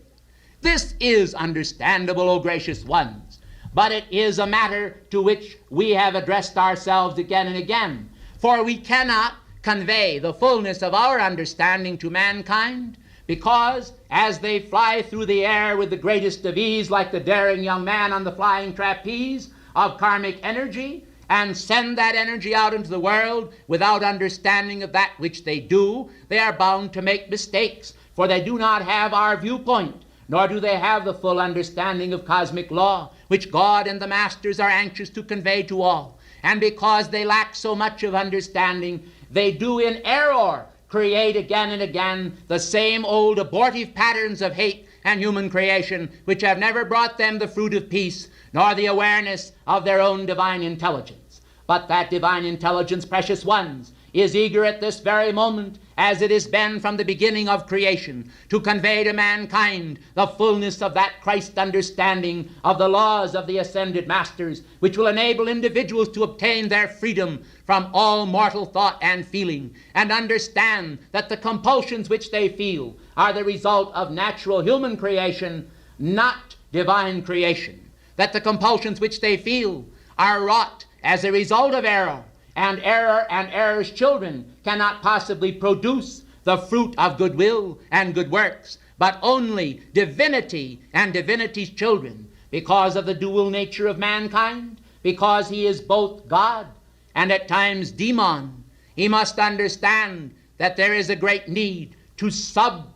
This is understandable, O gracious ones, but it is a matter to which we have addressed ourselves again and again, for we cannot convey the fullness of our understanding to mankind, because as they fly through the air with the greatest of ease, like the daring young man on the flying trapeze of karmic energy, and send that energy out into the world without understanding of that which they do, they are bound to make mistakes, for they do not have our viewpoint. nor do they have the full understanding of cosmic law, which God and the masters are anxious to convey to all. And because they lack so much of understanding, they do in error create again and again the same old abortive patterns of hate and human creation, which have never brought them the fruit of peace, nor the awareness of their own divine intelligence. But that divine intelligence, precious ones, is eager at this very moment, as it has been from the beginning of creation, to convey to mankind the fullness of that Christ understanding of the laws of the ascended masters, which will enable individuals to obtain their freedom from all mortal thought and feeling, and understand that the compulsions which they feel are the result of natural human creation, not divine creation. That the compulsions which they feel are wrought as a result of error, and error and error's children cannot possibly produce the fruit of goodwill and good works, but only divinity and divinity's children, because of the dual nature of mankind, because he is both God and at times demon. He must understand that there is a great need to subvert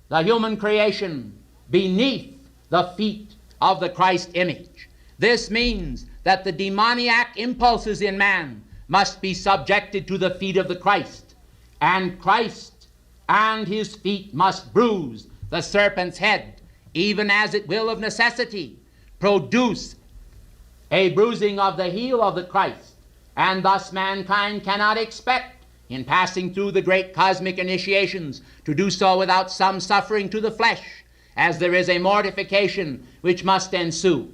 the human creation beneath the feet of the Christ image. This means that the demoniac impulses in man must be subjected to the feet of the Christ, and Christ and his feet must bruise the serpent's head, even as it will of necessity produce a bruising of the heel of the Christ. And thus mankind cannot expect, in passing through the great cosmic initiations, to do so without some suffering to the flesh, as there is a mortification which must ensue.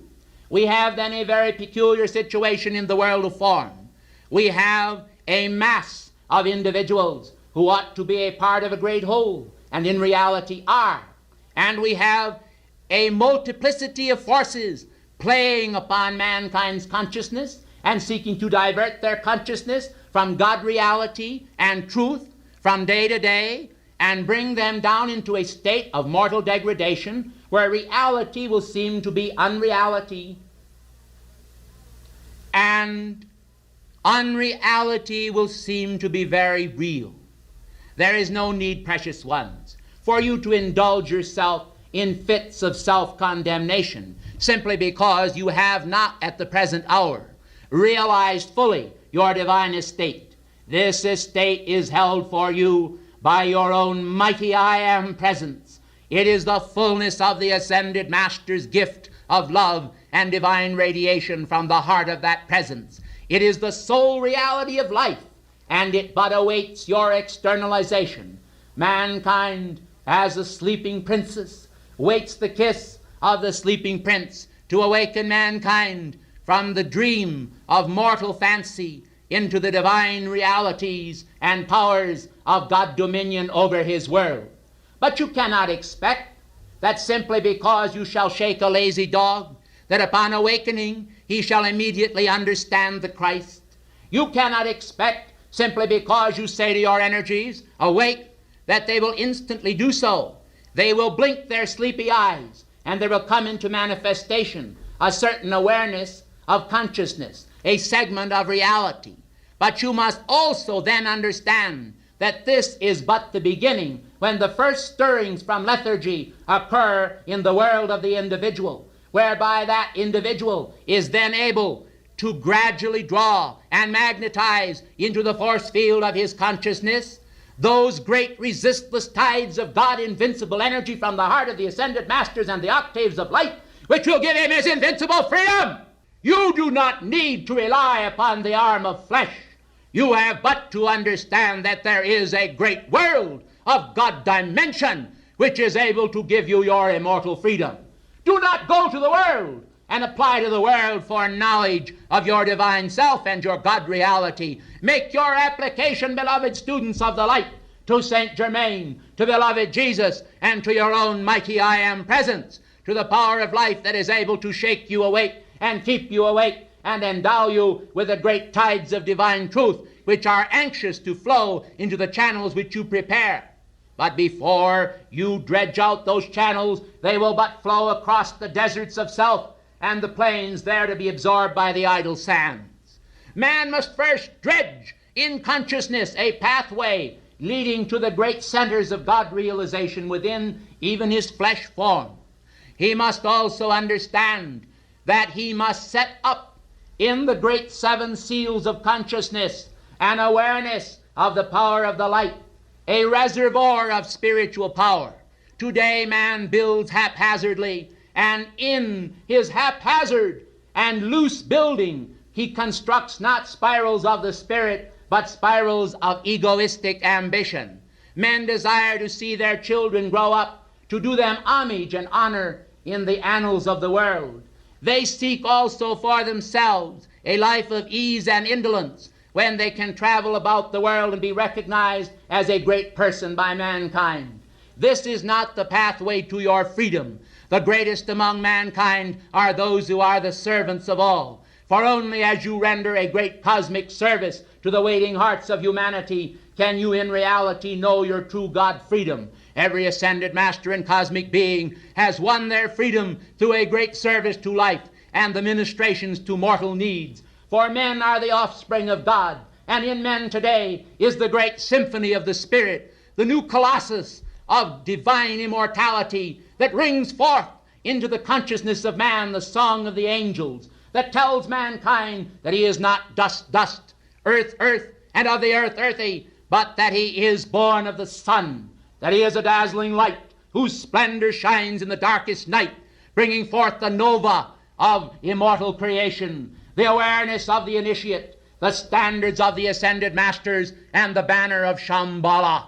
We have then a very peculiar situation in the world of form. We have a mass of individuals who ought to be a part of a great whole, and in reality are. And we have a multiplicity of forces playing upon mankind's consciousness and seeking to divert their consciousness from God reality and truth from day to day, and bring them down into a state of mortal degradation where reality will seem to be unreality, and unreality will seem to be very real. There is no need, precious ones, for you to indulge yourself in fits of self-condemnation simply because you have not at the present hour realized fully your divine estate. This estate is held for you by your own mighty I Am presence. It is the fullness of the ascended Master's gift of love and divine radiation from the heart of that presence. It is the sole reality of life, and it but awaits your externalization. Mankind, as a sleeping princess, waits the kiss of the sleeping prince to awaken mankind from the dream of mortal fancy into the divine realities and powers of God dominion over his world. But you cannot expect that simply because you shall shake a lazy dog, that upon awakening he shall immediately understand the Christ. You cannot expect simply because you say to your energies, awake, that they will instantly do so. They will blink their sleepy eyes, and there will come into manifestation a certain awareness of consciousness, a segment of reality. But you must also then understand that this is but the beginning, when the first stirrings from lethargy occur in the world of the individual, whereby that individual is then able to gradually draw and magnetize into the force field of his consciousness those great resistless tides of God invincible energy from the heart of the ascended masters and the octaves of light, which will give him his invincible freedom. You do not need to rely upon the arm of flesh. You have but to understand that there is a great world of God dimension which is able to give you your immortal freedom. Do not go to the world and apply to the world for knowledge of your divine self and your God reality. Make your application, beloved students of the light, to Saint Germain, to beloved Jesus, and to your own mighty I Am presence, to the power of life that is able to shake you awake and keep you awake and endow you with the great tides of divine truth, which are anxious to flow into the channels which you prepare. But before you dredge out those channels, they will but flow across the deserts of self and the plains there to be absorbed by the idle sands. Man must first dredge in consciousness a pathway leading to the great centers of God realization within even his flesh form. He must also understand that he must set up in the great seven seals of consciousness an awareness of the power of the light, a reservoir of spiritual power. Today man builds haphazardly, and in his haphazard and loose building he constructs not spirals of the spirit, but spirals of egoistic ambition. Men desire to see their children grow up, to do them homage and honor in the annals of the world. They seek also for themselves a life of ease and indolence, when they can travel about the world and be recognized as a great person by mankind. This is not the pathway to your freedom. The greatest among mankind are those who are the servants of all. For only as you render a great cosmic service to the waiting hearts of humanity can you in reality know your true God freedom. Every ascended master and cosmic being has won their freedom through a great service to life and the ministrations to mortal needs. For men are the offspring of God, and in men today is the great symphony of the Spirit, the new colossus of divine immortality that rings forth into the consciousness of man the song of the angels, that tells mankind that he is not dust, dust, earth, earth, and of the earth, earthy, but that he is born of the sun, that he is a dazzling light whose splendor shines in the darkest night, bringing forth the nova of immortal creation, the awareness of the initiate, the standards of the ascended masters, and the banner of Shambhala.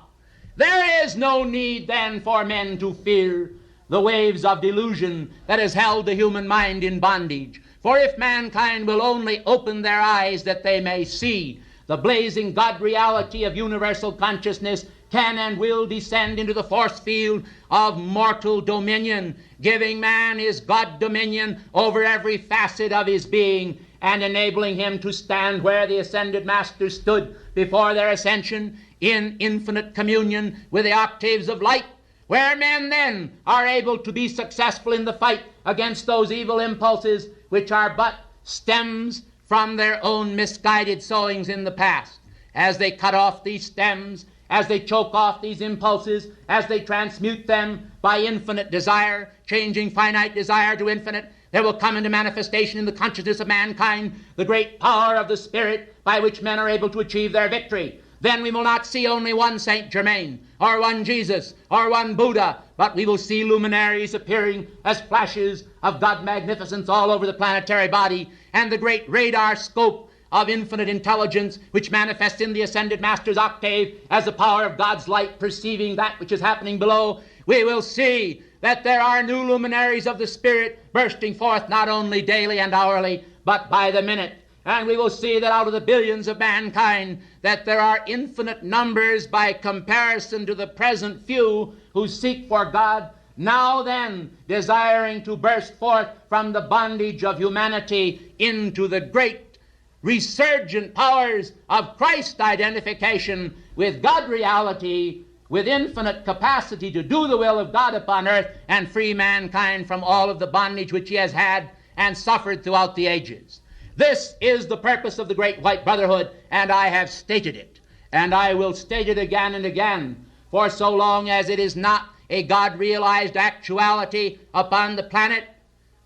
There is no need then for men to fear the waves of delusion that has held the human mind in bondage. For if mankind will only open their eyes that they may see the blazing God reality of universal consciousness can and will descend into the force field of mortal dominion, giving man his God dominion over every facet of his being, and enabling him to stand where the ascended masters stood before their ascension, in infinite communion with the octaves of light, where men then are able to be successful in the fight against those evil impulses which are but stems from their own misguided sowings in the past. As they cut off these stems, as they choke off these impulses, as they transmute them by infinite desire, changing finite desire to infinite, there will come into manifestation in the consciousness of mankind the great power of the Spirit by which men are able to achieve their victory. Then we will not see only one Saint Germain, or one Jesus, or one Buddha, but we will see luminaries appearing as flashes of God magnificence all over the planetary body, and the great radar scope of infinite intelligence which manifests in the ascended master's octave as the power of God's light perceiving that which is happening below. We will see that there are new luminaries of the Spirit bursting forth not only daily and hourly, but by the minute. And we will see that out of the billions of mankind, that there are infinite numbers by comparison to the present few who seek for God, now then desiring to burst forth from the bondage of humanity into the great resurgent powers of Christ identification with God reality, with infinite capacity to do the will of God upon earth and free mankind from all of the bondage which he has had and suffered throughout the ages. This is the purpose of the Great White Brotherhood, and I have stated it, and I will state it again and again, for so long as it is not a God-realized actuality upon the planet,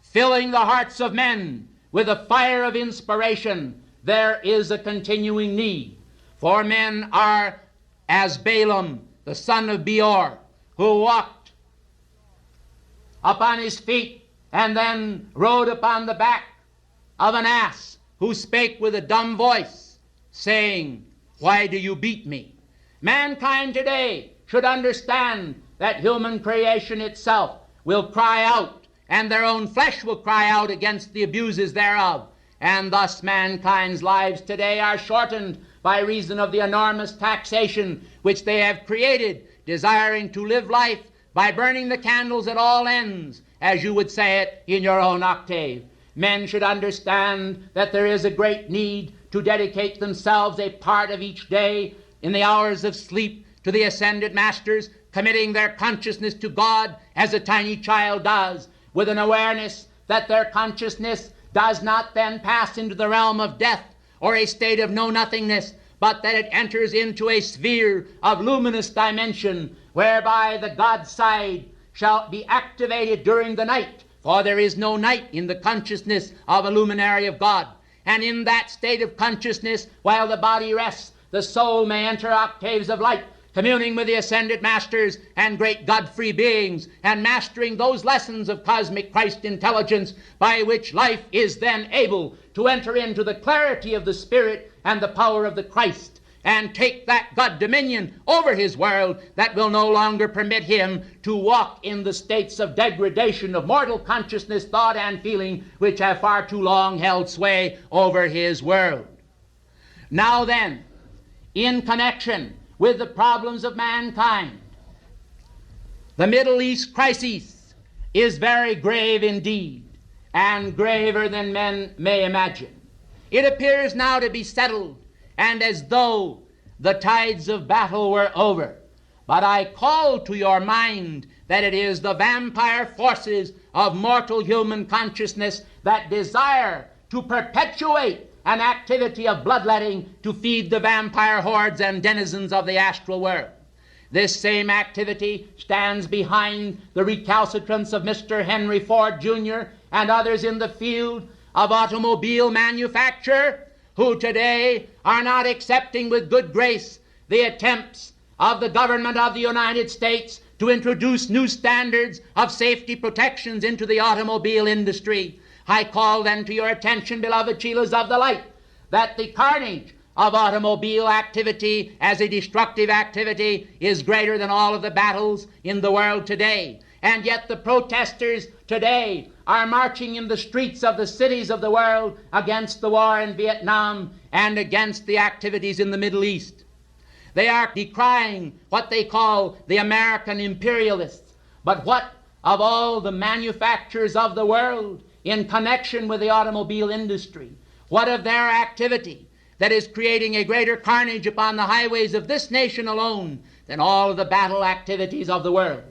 filling the hearts of men with the fire of inspiration, there is a continuing need. For men are as Balaam, the son of Beor, who walked upon his feet and then rode upon the back of an ass, who spake with a dumb voice, saying, "Why do you beat me?" Mankind today should understand that human creation itself will cry out, and their own flesh will cry out against the abuses thereof. And thus mankind's lives today are shortened by reason of the enormous taxation which they have created, desiring to live life by burning the candles at all ends, as you would say it in your own octave. Men should understand that there is a great need to dedicate themselves a part of each day in the hours of sleep to the ascended masters, committing their consciousness to God as a tiny child does, with an awareness that their consciousness does not then pass into the realm of death or a state of know-nothingness, but that it enters into a sphere of luminous dimension whereby the God side shall be activated during the night, for there is no night in the consciousness of a luminary of God. And in that state of consciousness, while the body rests, the soul may enter octaves of light, communing with the ascended masters and great God-free beings, and mastering those lessons of cosmic Christ intelligence by which life is then able to enter into the clarity of the Spirit and the power of the Christ, and take that God dominion over his world that will no longer permit him to walk in the states of degradation of mortal consciousness, thought, and feeling which have far too long held sway over his world. Now then, in connection with the problems of mankind, the Middle East crisis is very grave indeed, and graver than men may imagine. It appears now to be settled, and as though the tides of battle were over. But I call to your mind that it is the vampire forces of mortal human consciousness that desire to perpetuate an activity of bloodletting to feed the vampire hordes and denizens of the astral world. This same activity stands behind the recalcitrance of Mr. Henry Ford, Jr. and others in the field of automobile manufacture, who today are not accepting with good grace the attempts of the government of the United States to introduce new standards of safety protections into the automobile industry. I call then to your attention, beloved Chelas of the light, that the carnage of automobile activity as a destructive activity is greater than all of the battles in the world today. And yet the protesters today are marching in the streets of the cities of the world against the war in Vietnam and against the activities in the Middle East. They are decrying what they call the American imperialists. But what of all the manufacturers of the world in connection with the automobile industry? What of their activity that is creating a greater carnage upon the highways of this nation alone than all of the battle activities of the world?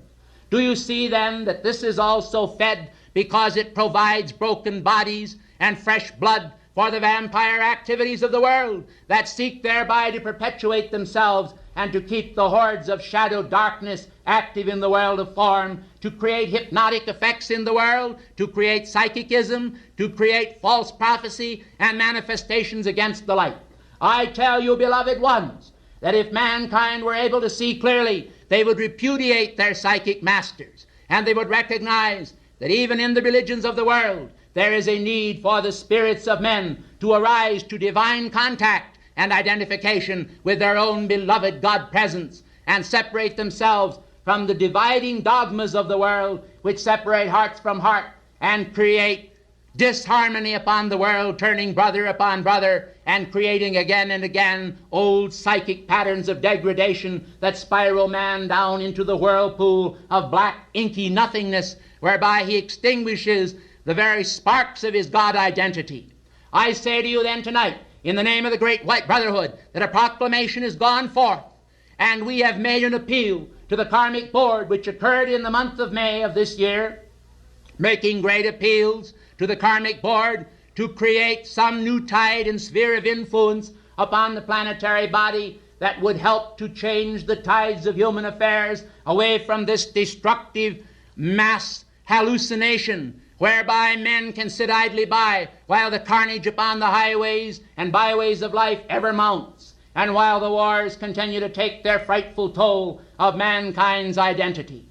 Do you see then that this is also fed because it provides broken bodies and fresh blood for the vampire activities of the world that seek thereby to perpetuate themselves and to keep the hordes of shadow darkness active in the world of form, to create hypnotic effects in the world, to create psychicism, to create false prophecy and manifestations against the light? I tell you, beloved ones, that if mankind were able to see clearly, they would repudiate their psychic masters, and they would recognize that even in the religions of the world, there is a need for the spirits of men to arise to divine contact and identification with their own beloved God presence, and separate themselves from the dividing dogmas of the world which separate hearts from heart and create disharmony upon the world, turning brother upon brother and creating again and again old psychic patterns of degradation that spiral man down into the whirlpool of black inky nothingness, whereby he extinguishes the very sparks of his God identity. I say to you then tonight, in the name of the great white brotherhood, that a proclamation has gone forth, and we have made an appeal to the Karmic Board, which occurred in the month of May of this year, making great appeals to the Karmic Board to create some new tide and sphere of influence upon the planetary body that would help to change the tides of human affairs away from this destructive mass hallucination whereby men can sit idly by while the carnage upon the highways and byways of life ever mounts, and while the wars continue to take their frightful toll of mankind's identity.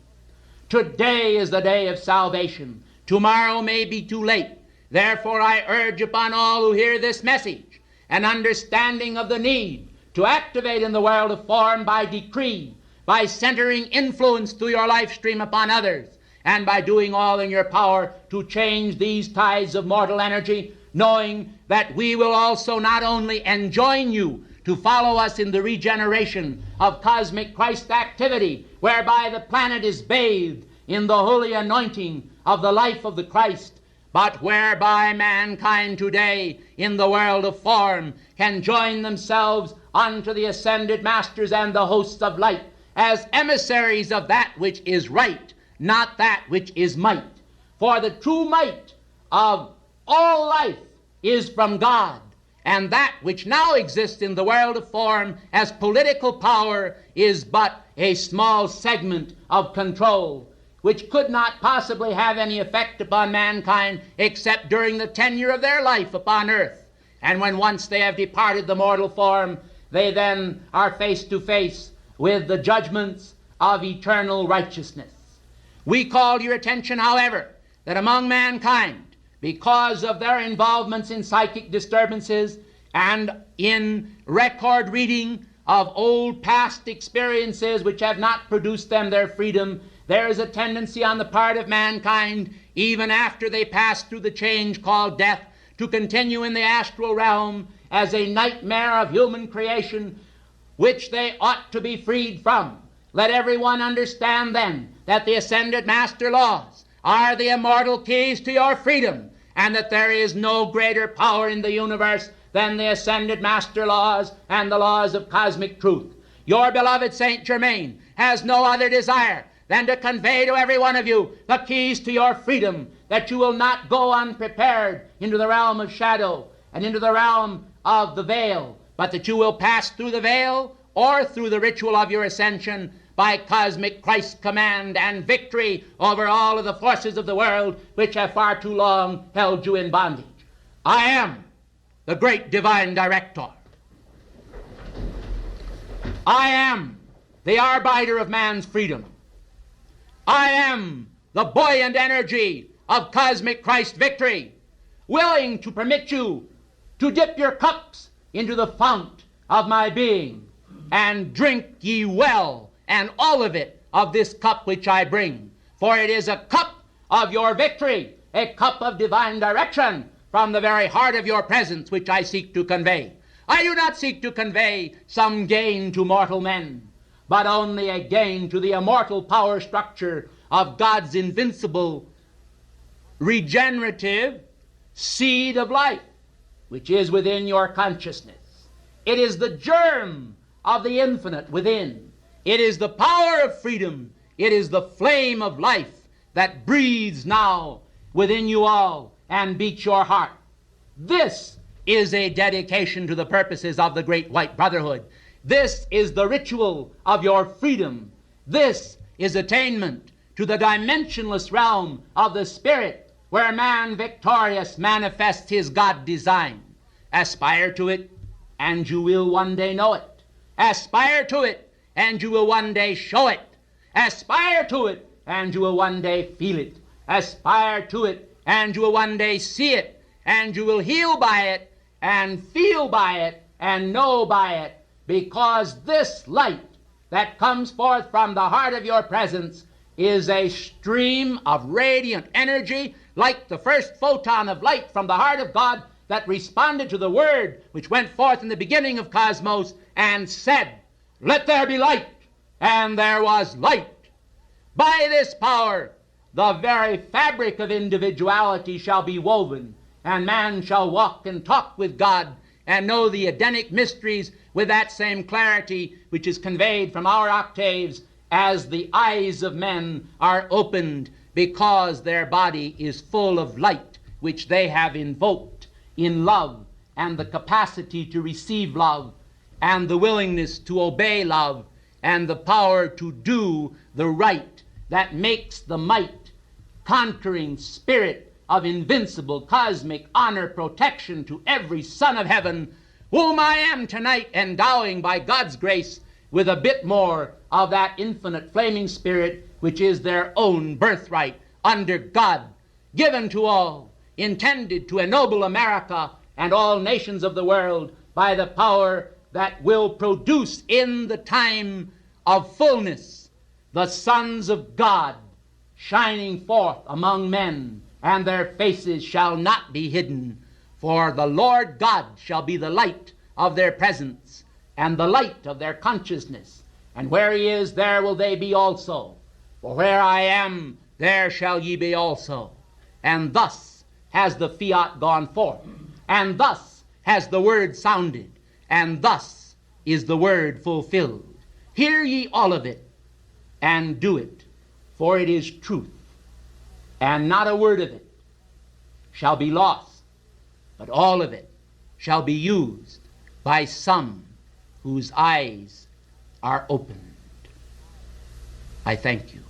Today is the day of salvation. Tomorrow may be too late. Therefore I urge upon all who hear this message an understanding of the need to activate in the world of form by decree, by centering influence through your life stream upon others, and by doing all in your power to change these tides of mortal energy, knowing that we will also not only enjoin you to follow us in the regeneration of cosmic Christ activity, whereby the planet is bathed in the holy anointing of the life of the Christ, but whereby mankind today in the world of form can join themselves unto the ascended masters and the hosts of light as emissaries of that which is right, not that which is might. For the true might of all life is from God, and that which now exists in the world of form as political power is but a small segment of control. which could not possibly have any effect upon mankind except during the tenure of their life upon earth. And when once they have departed the mortal form, they then are face to face with the judgments of eternal righteousness. We call your attention, however, that among mankind, because of their involvements in psychic disturbances and in record reading of old past experiences which have not produced them their freedom, there is a tendency on the part of mankind, even after they pass through the change called death, to continue in the astral realm as a nightmare of human creation, which they ought to be freed from. Let everyone understand then that the ascended master laws are the immortal keys to your freedom, and that there is no greater power in the universe than the ascended master laws and the laws of cosmic truth. Your beloved Saint Germain has no other desire than to convey to every one of you the keys to your freedom, that you will not go unprepared into the realm of shadow and into the realm of the veil, but that you will pass through the veil or through the ritual of your ascension by cosmic Christ's command and victory over all of the forces of the world which have far too long held you in bondage. I am the great divine director. I am the arbiter of man's freedom. I am the buoyant energy of cosmic Christ victory, willing to permit you to dip your cups into the fount of my being, and drink ye well, and all of it, of this cup which I bring. For it is a cup of your victory, a cup of divine direction from the very heart of your presence, which I seek to convey. I do not seek to convey some gain to mortal men, but only a gain to the immortal power structure of God's invincible, regenerative seed of life, which is within your consciousness. It is the germ of the infinite within. It is the power of freedom. It is the flame of life that breathes now within you all and beats your heart. This is a dedication to the purposes of the great white brotherhood. This is the ritual of your freedom. This is attainment to the dimensionless realm of the spirit, where man victorious manifests his God design. Aspire to it, and you will one day know it. Aspire to it, and you will one day show it. Aspire to it, and you will one day feel it. Aspire to it, and you will one day see it, and you will heal by it, and feel by it, and know by it, because this light that comes forth from the heart of your presence is a stream of radiant energy, like the first photon of light from the heart of God that responded to the word which went forth in the beginning of cosmos and said, "Let there be light," and there was light. By this power, the very fabric of individuality shall be woven, and man shall walk and talk with God and know the Edenic mysteries with that same clarity which is conveyed from our octaves as the eyes of men are opened because their body is full of light which they have invoked in love and the capacity to receive love and the willingness to obey love and the power to do the right that makes the might, conquering spirit of invincible cosmic honor protection to every son of heaven, whom I am tonight endowing by God's grace with a bit more of that infinite flaming spirit which is their own birthright under God, given to all, intended to ennoble America and all nations of the world by the power that will produce in the time of fullness the sons of God shining forth among men, and their faces shall not be hidden, for the Lord God shall be the light of their presence and the light of their consciousness, and where he is, there will they be also. For where I am, there shall ye be also. And thus has the fiat gone forth, and thus has the word sounded, and thus is the word fulfilled. Hear ye all of it, and do it, for it is truth, and not a word of it shall be lost, but all of it shall be used by some whose eyes are opened. I thank you.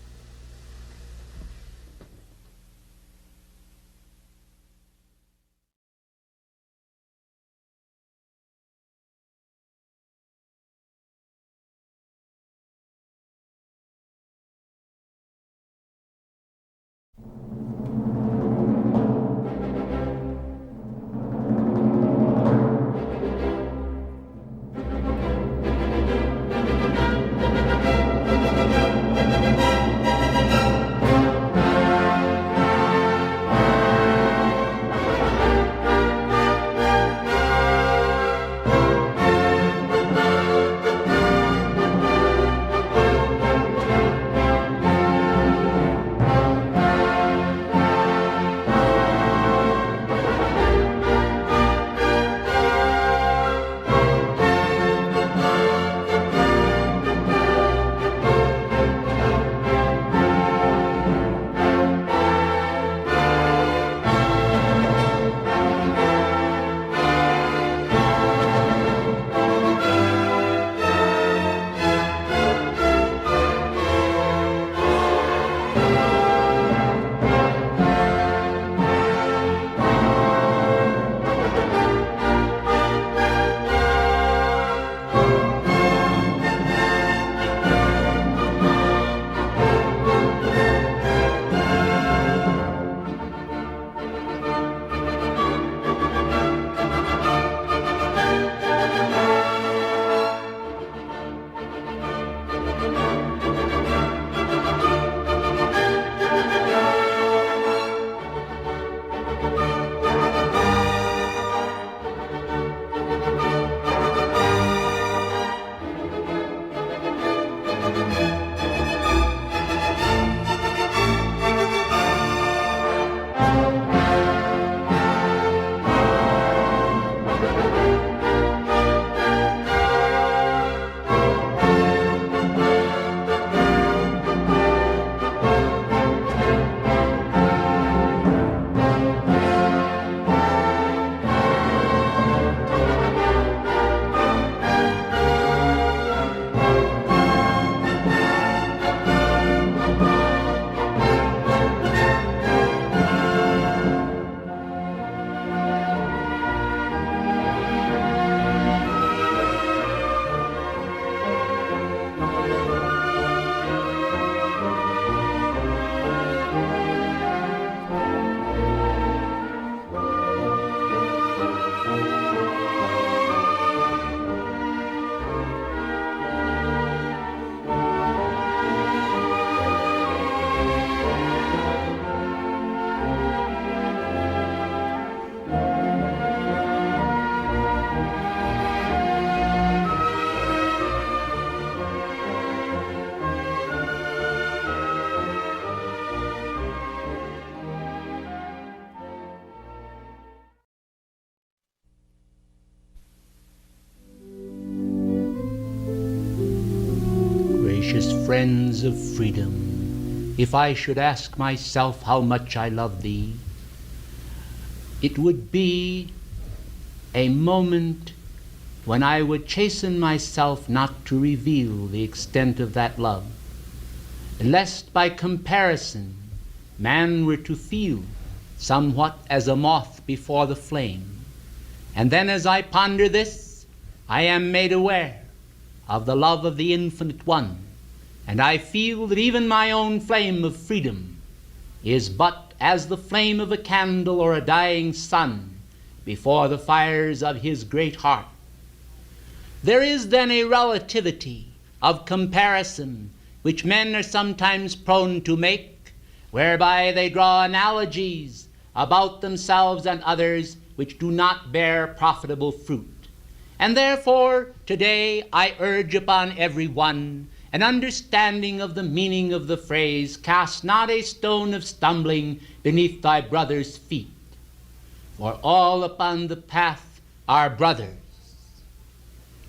friends of freedom, if I should ask myself how much I love thee, it would be a moment when I would chasten myself not to reveal the extent of that love, lest by comparison man were to feel somewhat as a moth before the flame. And then as I ponder this, I am made aware of the love of the Infinite One, and I feel that even my own flame of freedom is but as the flame of a candle or a dying sun before the fires of his great heart. There is then a relativity of comparison which men are sometimes prone to make, whereby they draw analogies about themselves and others which do not bear profitable fruit. And therefore today I urge upon every one an understanding of the meaning of the phrase, "Cast not a stone of stumbling beneath thy brother's feet," for all upon the path are brothers.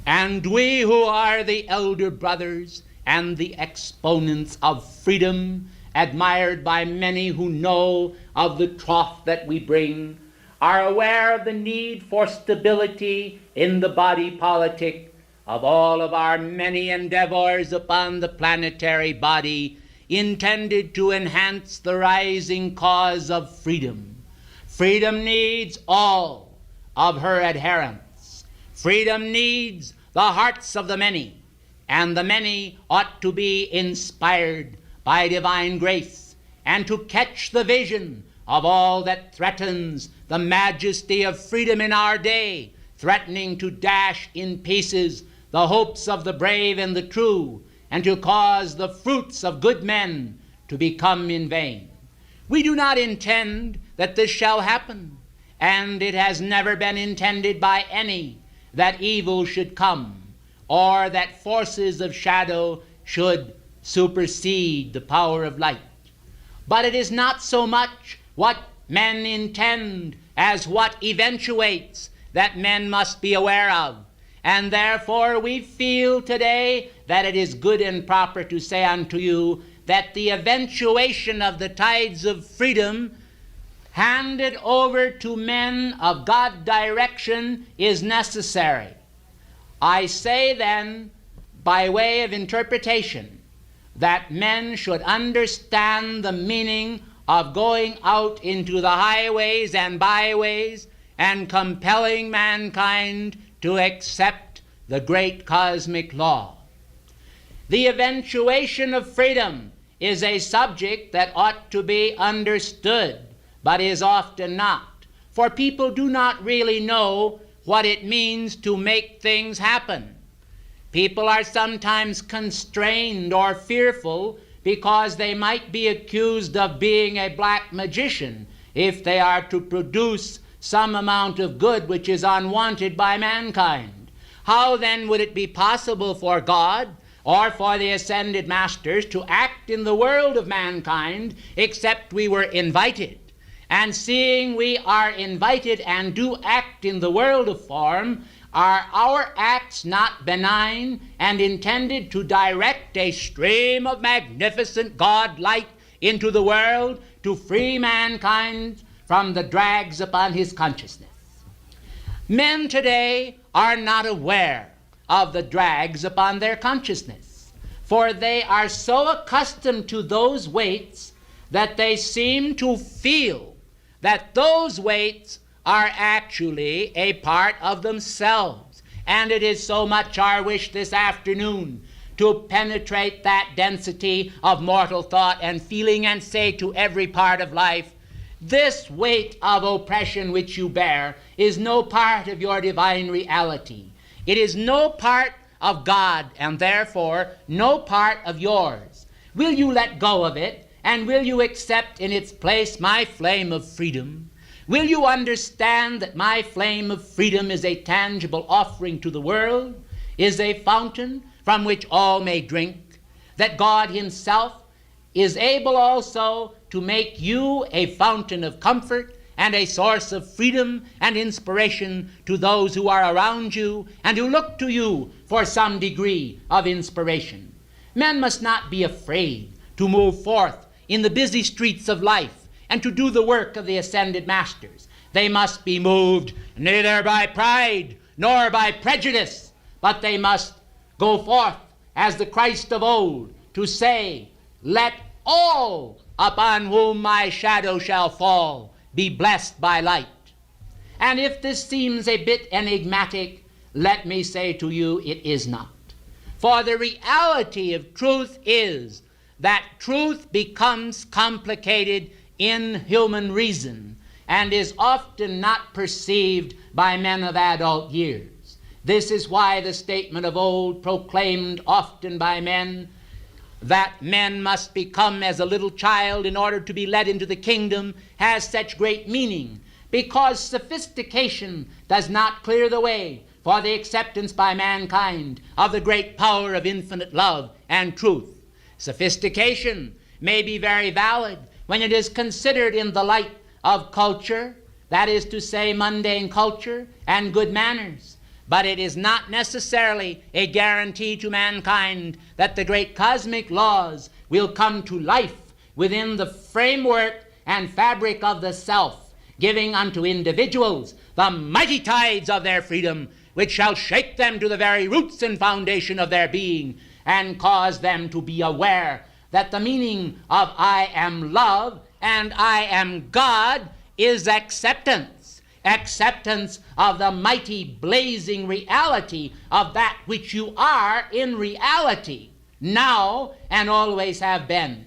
And we who are the elder brothers and the exponents of freedom, admired by many who know of the troth that we bring, are aware of the need for stability in the body politic of all of our many endeavors upon the planetary body intended to enhance the rising cause of freedom. Freedom needs all of her adherents. Freedom needs the hearts of the many, and the many ought to be inspired by divine grace and to catch the vision of all that threatens the majesty of freedom in our day, threatening to dash in pieces the hopes of the brave and the true, and to cause the fruits of good men to become in vain. We do not intend that this shall happen, and it has never been intended by any that evil should come, or that forces of shadow should supersede the power of light. But it is not so much what men intend as what eventuates that men must be aware of. And therefore we feel today that it is good and proper to say unto you that the eventuation of the tides of freedom handed over to men of God direction is necessary. I say then, by way of interpretation, that men should understand the meaning of going out into the highways and byways and compelling mankind to accept the great cosmic law. The eventuation of freedom is a subject that ought to be understood, but is often not, for people do not really know what it means to make things happen. People are sometimes constrained or fearful because they might be accused of being a black magician if they are to produce some amount of good which is unwanted by mankind. How then would it be possible for God or for the ascended masters to act in the world of mankind except we were invited? And seeing we are invited and do act in the world of form, are our acts not benign and intended to direct a stream of magnificent God light into the world to free mankind from the drags upon his consciousness? Men today are not aware of the drags upon their consciousness, for they are so accustomed to those weights that they seem to feel that those weights are actually a part of themselves. And it is so much our wish this afternoon to penetrate that density of mortal thought and feeling and say to every part of life, this weight of oppression which you bear is no part of your divine reality. It is no part of God, and therefore no part of yours. Will you let go of it, and will you accept in its place my flame of freedom? Will you understand that my flame of freedom is a tangible offering to the world, is a fountain from which all may drink, that God himself is able also to make you a fountain of comfort and a source of freedom and inspiration to those who are around you and who look to you for some degree of inspiration? Men must not be afraid to move forth in the busy streets of life and to do the work of the ascended masters. They must be moved neither by pride nor by prejudice, but they must go forth as the Christ of old to say, "Let all upon whom my shadow shall fall be blessed by light." And if this seems a bit enigmatic, let me say to you it is not. For the reality of truth is that truth becomes complicated in human reason and is often not perceived by men of adult years. This is why the statement of old, proclaimed often by men, that men must become as a little child in order to be led into the kingdom, has such great meaning, because sophistication does not clear the way for the acceptance by mankind of the great power of infinite love and truth. Sophistication may be very valid when it is considered in the light of culture, that is to say, mundane culture and good manners. But it is not necessarily a guarantee to mankind that the great cosmic laws will come to life within the framework and fabric of the self, giving unto individuals the mighty tides of their freedom, which shall shake them to the very roots and foundation of their being, and cause them to be aware that the meaning of I am love and I am God is acceptance. Acceptance of the mighty blazing reality of that which you are in reality, now and always have been.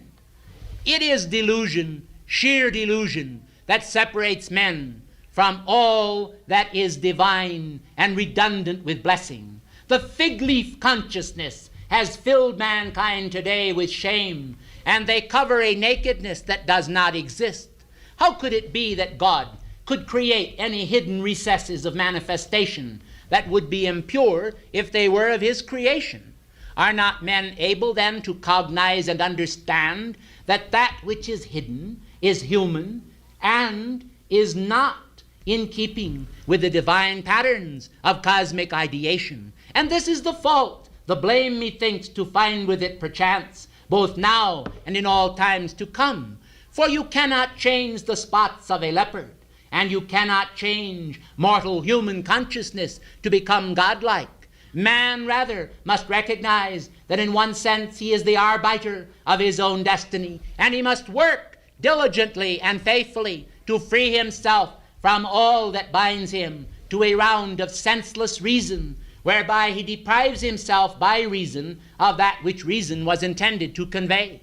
It is delusion, sheer delusion, that separates men from all that is divine and redundant with blessing. The fig leaf consciousness has filled mankind today with shame, and they cover a nakedness that does not exist. How could it be that God could create any hidden recesses of manifestation that would be impure if they were of his creation? Are not men able then to cognize and understand that that which is hidden is human and is not in keeping with the divine patterns of cosmic ideation? And this is the fault, the blame, methinks, to find with it perchance, both now and in all times to come. For you cannot change the spots of a leopard, and you cannot change mortal human consciousness to become godlike. Man, rather, must recognize that in one sense he is the arbiter of his own destiny, and he must work diligently and faithfully to free himself from all that binds him to a round of senseless reason, whereby he deprives himself by reason of that which reason was intended to convey.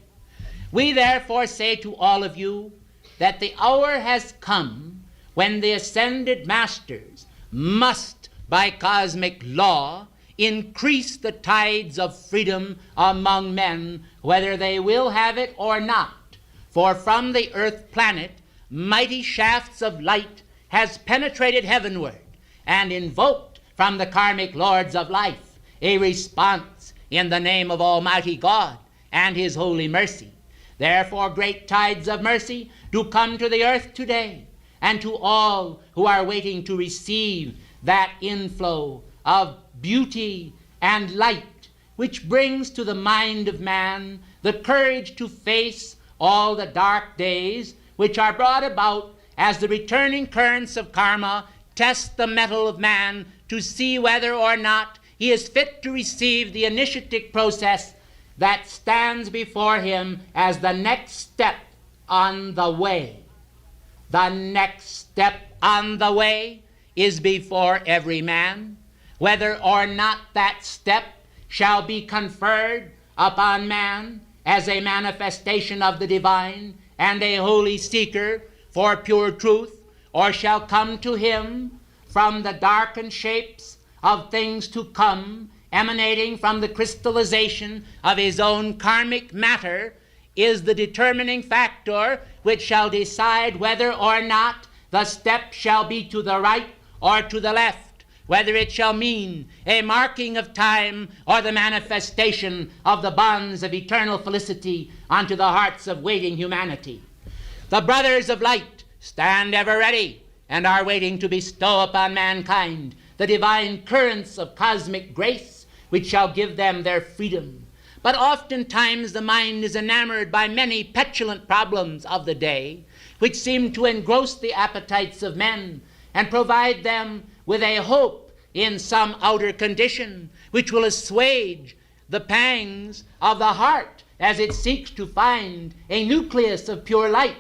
We therefore say to all of you that the hour has come when the ascended masters must, by cosmic law, increase the tides of freedom among men, whether they will have it or not. For from the earth planet, mighty shafts of light has penetrated heavenward and invoked from the karmic lords of life a response in the name of Almighty God and his holy mercy. Therefore great tides of mercy do come to the earth today, and to all who are waiting to receive that inflow of beauty and light, which brings to the mind of man the courage to face all the dark days which are brought about as the returning currents of karma test the mettle of man to see whether or not he is fit to receive the initiatic process that stands before him as the next step on the way. The next step on the way is before every man. Whether or not that step shall be conferred upon man as a manifestation of the divine and a holy seeker for pure truth, or shall come to him from the darkened shapes of things to come, emanating from the crystallization of his own karmic matter, is the determining factor which shall decide whether or not the step shall be to the right or to the left, whether it shall mean a marking of time or the manifestation of the bonds of eternal felicity unto the hearts of waiting humanity. The brothers of light stand ever ready and are waiting to bestow upon mankind the divine currents of cosmic grace which shall give them their freedom. But oftentimes the mind is enamored by many petulant problems of the day, which seem to engross the appetites of men and provide them with a hope in some outer condition which will assuage the pangs of the heart as it seeks to find a nucleus of pure light.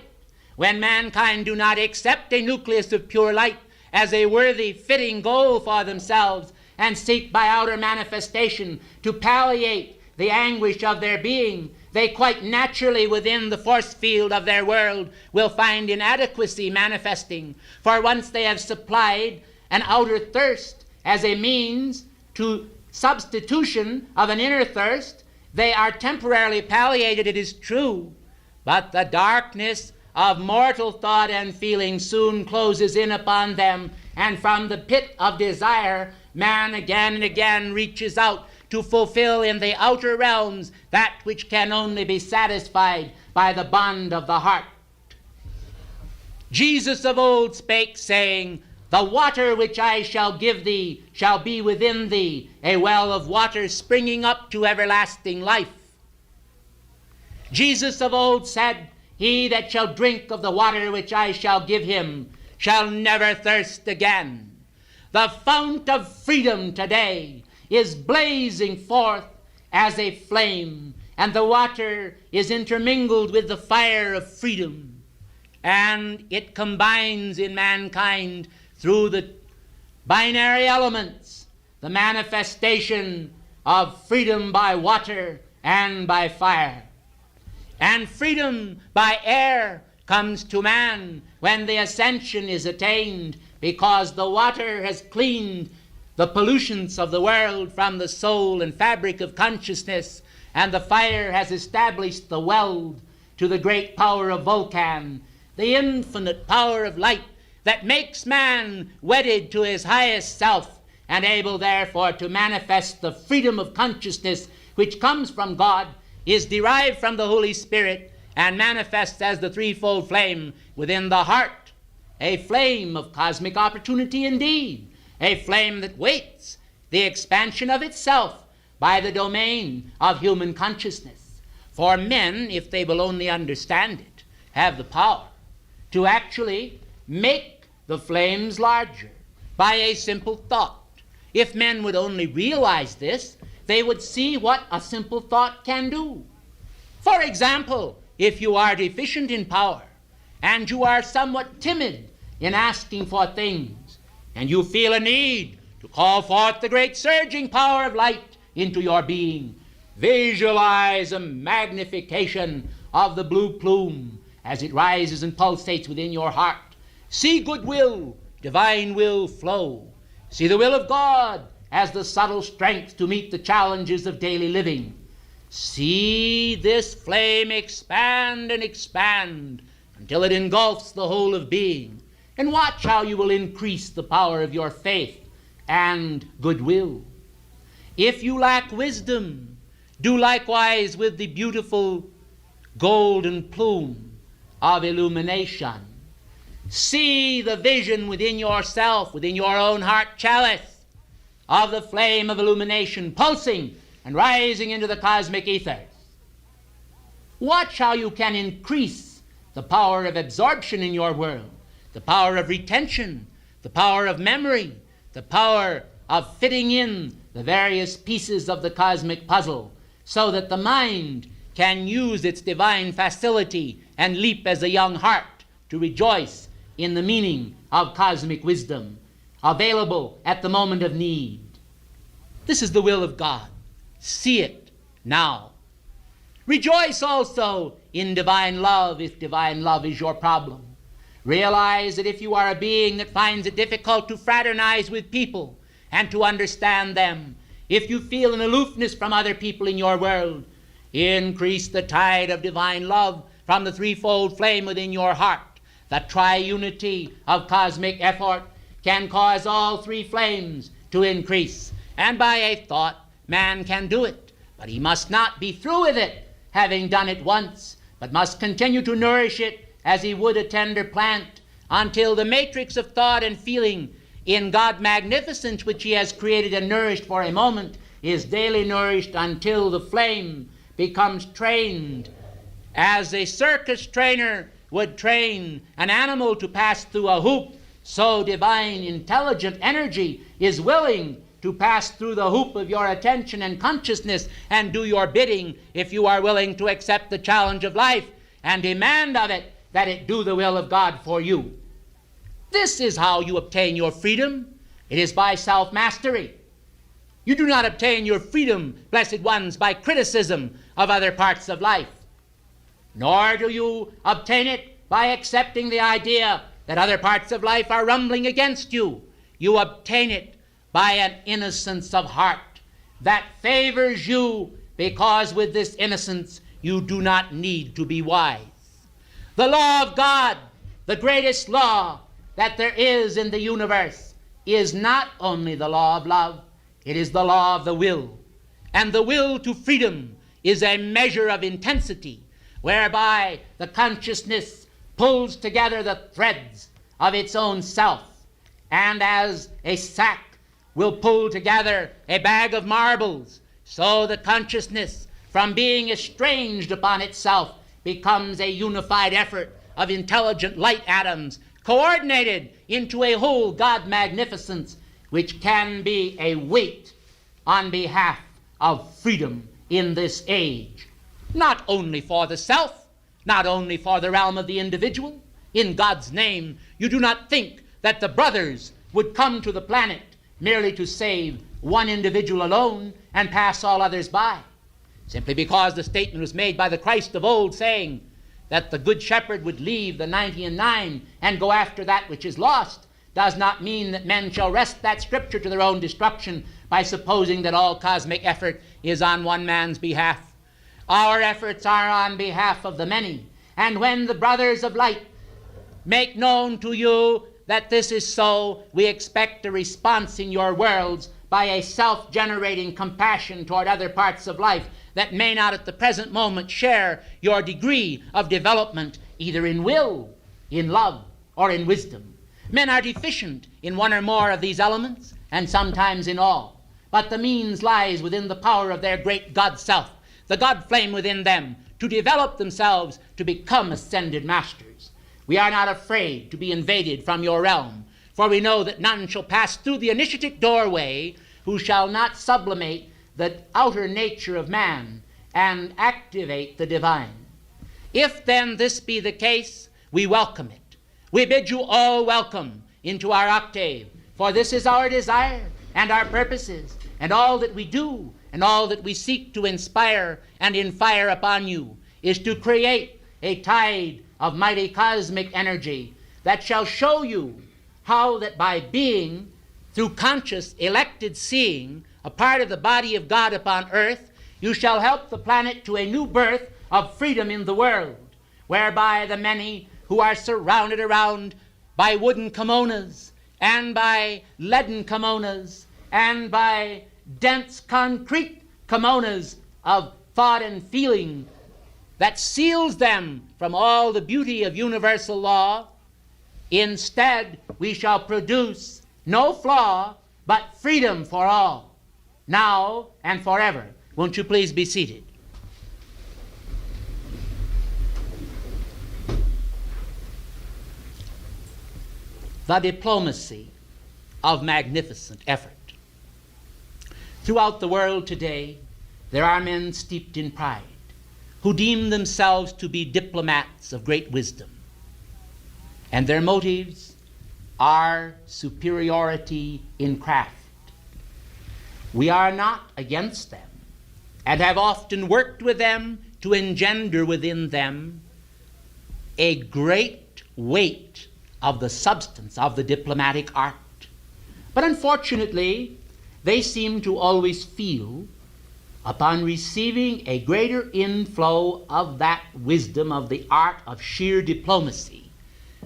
When mankind do not accept a nucleus of pure light as a worthy, fitting goal for themselves and seek by outer manifestation to palliate the anguish of their being, they quite naturally within the force field of their world will find inadequacy manifesting. For once they have supplied an outer thirst as a means to substitution of an inner thirst, they are temporarily palliated, it is true, but the darkness of mortal thought and feeling soon closes in upon them, and from the pit of desire, man again and again reaches out to fulfill in the outer realms that which can only be satisfied by the bond of the heart. Jesus of old spake, saying, "The water which I shall give thee shall be within thee, a well of water springing up to everlasting life." Jesus of old said, "He that shall drink of the water which I shall give him shall never thirst again." The fount of freedom today is blazing forth as a flame, and the water is intermingled with the fire of freedom, and it combines in mankind through the binary elements, the manifestation of freedom by water and by fire. And freedom by air comes to man when the ascension is attained, because the water has cleaned the pollutions of the world from the soul and fabric of consciousness, and the fire has established the weld to the great power of Vulcan, the infinite power of light that makes man wedded to his highest self and able therefore to manifest the freedom of consciousness which comes from God, is derived from the Holy Spirit, and manifests as the threefold flame within the heart, a flame of cosmic opportunity indeed, a flame that waits the expansion of itself by the domain of human consciousness. For men, if they will only understand it, have the power to actually make the flames larger by a simple thought. If men would only realize this, they would see what a simple thought can do. For example, if you are deficient in power and you are somewhat timid in asking for things, and you feel a need to call forth the great surging power of light into your being, visualize a magnification of the blue plume as it rises and pulsates within your heart. See goodwill, divine will flow. See the will of God as the subtle strength to meet the challenges of daily living. See this flame expand and expand until it engulfs the whole of being. And watch how you will increase the power of your faith and goodwill. If you lack wisdom, do likewise with the beautiful golden plume of illumination. See the vision within yourself, within your own heart chalice, of the flame of illumination pulsing and rising into the cosmic ethers. Watch how you can increase the power of absorption in your world, the power of retention, the power of memory, the power of fitting in the various pieces of the cosmic puzzle, so that the mind can use its divine facility and leap as a young hart to rejoice in the meaning of cosmic wisdom available at the moment of need. This is the will of God. See it now. Rejoice also in divine love if divine love is your problem. Realize that if you are a being that finds it difficult to fraternize with people and to understand them, if you feel an aloofness from other people in your world, increase the tide of divine love from the threefold flame within your heart. The triunity of cosmic effort can cause all three flames to increase, and by a thought man can do it, but he must not be through with it, having done it once, but must continue to nourish it as he would a tender plant, until the matrix of thought and feeling in God magnificence, which he has created and nourished for a moment, is daily nourished until the flame becomes trained. As a circus trainer would train an animal to pass through a hoop, so divine intelligent energy is willing to pass through the hoop of your attention and consciousness and do your bidding if you are willing to accept the challenge of life and demand of it that it do the will of God for you. This is how you obtain your freedom. It is by self-mastery. You do not obtain your freedom, blessed ones, by criticism of other parts of life, nor do you obtain it by accepting the idea that other parts of life are rumbling against you. You obtain it by an innocence of heart that favors you, because with this innocence you do not need to be wise. The law of God, the greatest law that there is in the universe, is not only the law of love, it is the law of the will. And the will to freedom is a measure of intensity, whereby the consciousness pulls together the threads of its own self, and as a sack will pull together a bag of marbles, so the consciousness, from being estranged upon itself, becomes a unified effort of intelligent light atoms, coordinated into a whole God magnificence, which can be a weight on behalf of freedom in this age, not only for the self, not only for the realm of the individual. In God's name, you do not think that the brothers would come to the planet merely to save one individual alone and pass all others by, simply because the statement was made by the Christ of old, saying that the good shepherd would leave the 99 and go after that which is lost, does not mean that men shall wrest that scripture to their own destruction by supposing that all cosmic effort is on one man's behalf. Our efforts are on behalf of the many, and when the brothers of light make known to you that this is so, we expect a response in your worlds by a self-generating compassion toward other parts of life that may not at the present moment share your degree of development, either in will, in love, or in wisdom. Men are deficient in one or more of these elements, and sometimes in all. But the means lies within the power of their great God self, the God flame within them, to develop themselves to become ascended masters. We are not afraid to be invaded from your realm, for we know that none shall pass through the initiatic doorway who shall not sublimate the outer nature of man and activate the divine. If then this be the case, we welcome it. We bid you all welcome into our octave, for this is our desire and our purposes, and all that we do and all that we seek to inspire and infire upon you is to create a tide of mighty cosmic energy that shall show you how that by being, through conscious elected seeing, a part of the body of God upon earth, you shall help the planet to a new birth of freedom in the world, whereby the many who are surrounded around by wooden kimonos and by leaden kimonos and by dense concrete kimonos of thought and feeling that seals them from all the beauty of universal law. Instead, we shall produce no flaw, but freedom for all, now and forever. Won't you please be seated? The diplomacy of magnificent effort. Throughout the world today, there are men steeped in pride who deem themselves to be diplomats of great wisdom, and their motives are superiority in craft. We are not against them, and have often worked with them to engender within them a great weight of the substance of the diplomatic art. But unfortunately, they seem to always feel, upon receiving a greater inflow of that wisdom of the art of sheer diplomacy,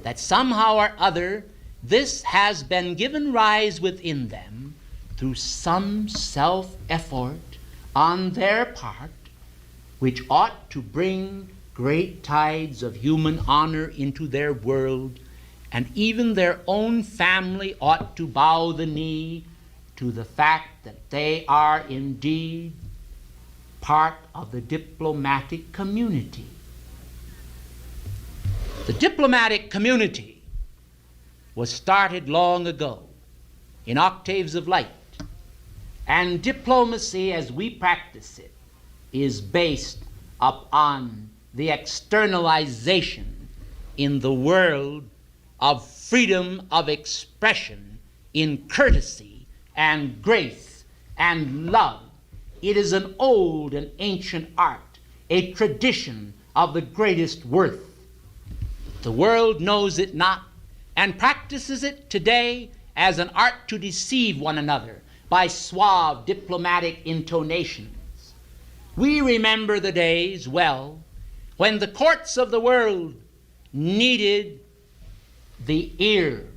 that somehow or other this has been given rise within them through some self-effort on their part, which ought to bring great tides of human honor into their world, and even their own family ought to bow the knee to the fact that they are indeed part of the diplomatic community. The diplomatic community was started long ago in octaves of light, and diplomacy as we practice it is based upon the externalization in the world of freedom of expression in courtesy and grace and love. It is an old and ancient art, a tradition of the greatest worth. The world knows it not and practices it today as an art to deceive one another by suave diplomatic intonations. We remember the days well when the courts of the world needed the ear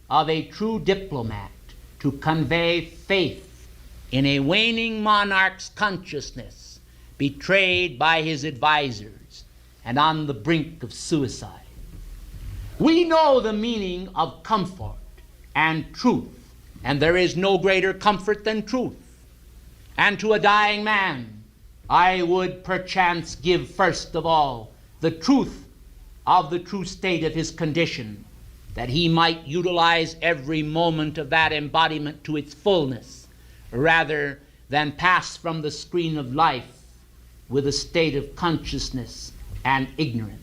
of a true diplomat to convey faith in a waning monarch's consciousness, betrayed by his advisors and on the brink of suicide. We know the meaning of comfort and truth, and there is no greater comfort than truth. And to a dying man, I would perchance give first of all the truth of the true state of his condition, that he might utilize every moment of that embodiment to its fullness, rather than pass from the screen of life with a state of consciousness and ignorance.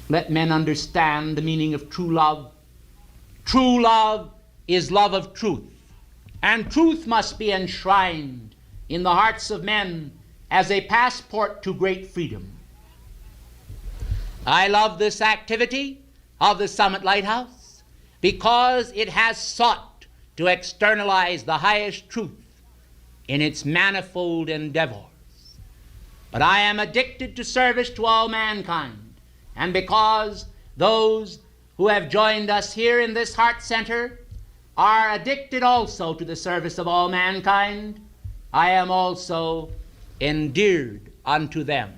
Let men understand the meaning of true love. True love is love of truth, and truth must be enshrined in the hearts of men as a passport to great freedom. I love this activity of the Summit Lighthouse because it has sought to externalize the highest truth in its manifold endeavors. But I am addicted to service to all mankind, and because those who have joined us here in this heart center are addicted also to the service of all mankind, I am also endeared unto them.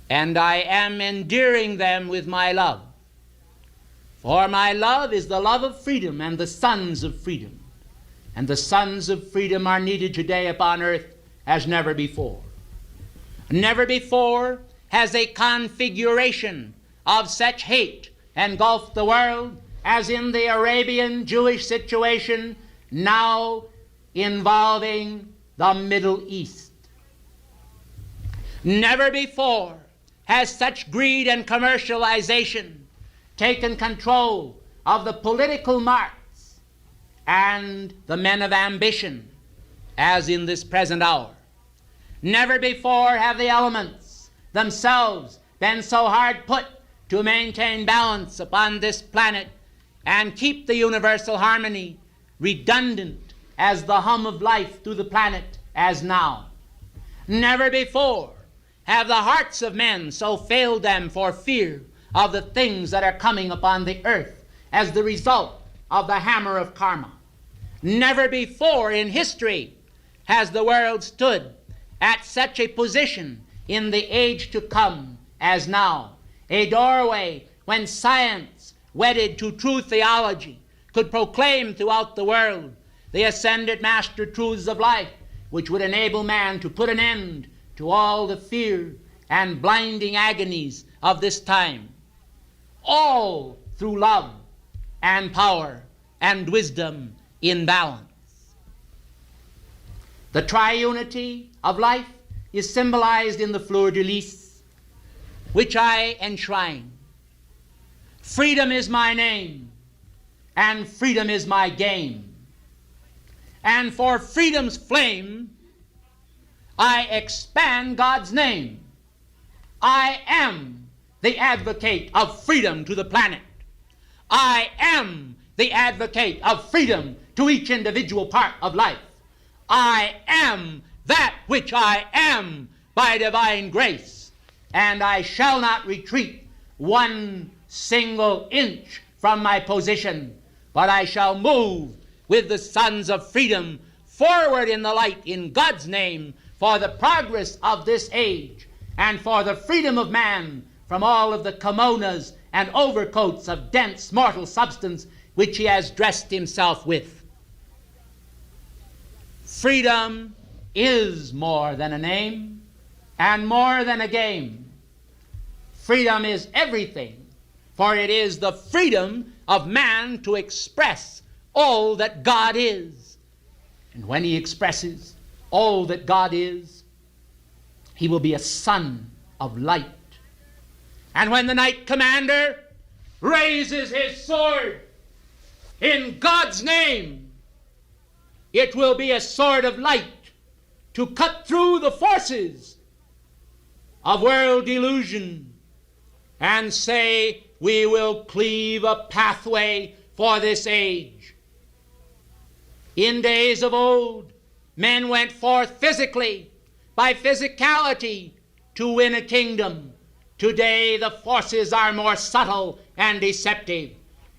And I am endearing them with my love. For my love is the love of freedom and the sons of freedom. And the sons of freedom are needed today upon earth as never before. Never before has a configuration of such hate engulfed the world as in the Arabian Jewish situation now involving the Middle East. Never before has such greed and commercialization taken control of the political marts and the men of ambition as in this present hour. Never before have the elements themselves been so hard put to maintain balance upon this planet and keep the universal harmony redundant as the hum of life through the planet as now. Never before have the hearts of men so failed them for fear of the things that are coming upon the earth as the result of the hammer of karma. Never before in history has the world stood at such a position in the age to come as now, a doorway when science, wedded to true theology, could proclaim throughout the world the ascended master truths of life, which would enable man to put an end to all the fear and blinding agonies of this time, all through love and power and wisdom in balance. The triunity of life is symbolized in the fleur-de-lis, which I enshrine. Freedom is my name, and freedom is my game. And for freedom's flame, I expand God's name. I am the advocate of freedom to the planet. I am the advocate of freedom to each individual part of life. I am that which I am by divine grace, and I shall not retreat one single inch from my position, but I shall move with the sons of freedom forward in the light in God's name for the progress of this age and for the freedom of man from all of the kimonos and overcoats of dense mortal substance which he has dressed himself with. Freedom is more than a name and more than a game. Freedom is everything, for it is the freedom of man to express all that God is. And when he expresses all that God is, he will be a son of light. And when the knight commander raises his sword in God's name, it will be a sword of light to cut through the forces of world delusion and say, we will cleave a pathway for this age. In days of old, men went forth physically, by physicality, to win a kingdom. Today the forces are more subtle and deceptive,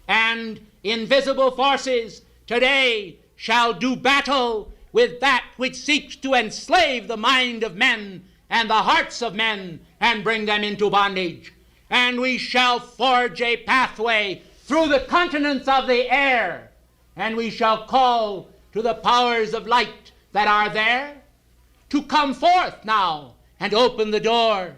and invisible forces today shall do battle with that which seeks to enslave the mind of men and the hearts of men and bring them into bondage. And we shall forge a pathway through the continents of the air, and we shall call to the powers of light that are there to come forth now and open the door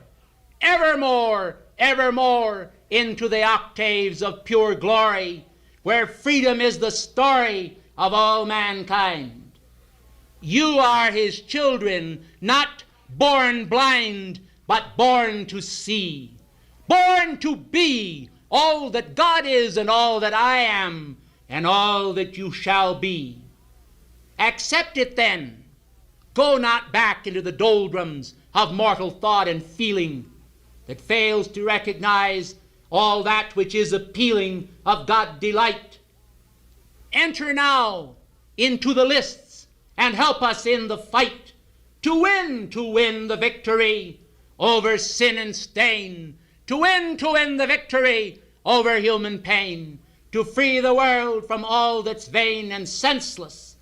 evermore, evermore into the octaves of pure glory, where freedom is the story of all mankind. You are his children, not born blind, but born to see, born to be all that God is and all that I am and all that you shall be. Accept it then. Go not back into the doldrums of mortal thought and feeling that fails to recognize all that which is appealing of God's delight. Enter now into the lists and help us in the fight to win the victory over sin and stain, to win the victory over human pain, to free the world from all that's vain and senseless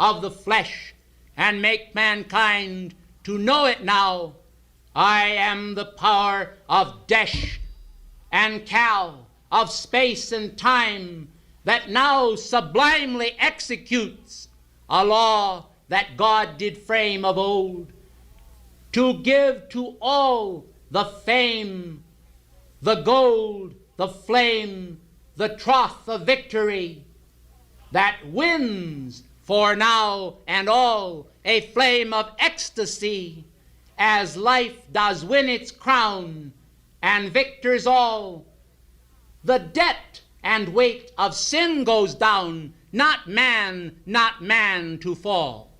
of the flesh, and make mankind to know it now. I am the power of Desh and Kal, of space and time, that now sublimely executes a law that God did frame of old, to give to all the fame, the gold, the flame, the troth of victory, that wins for now and all a flame of ecstasy, as life does win its crown, and victors all. The debt and weight of sin goes down, not man to fall.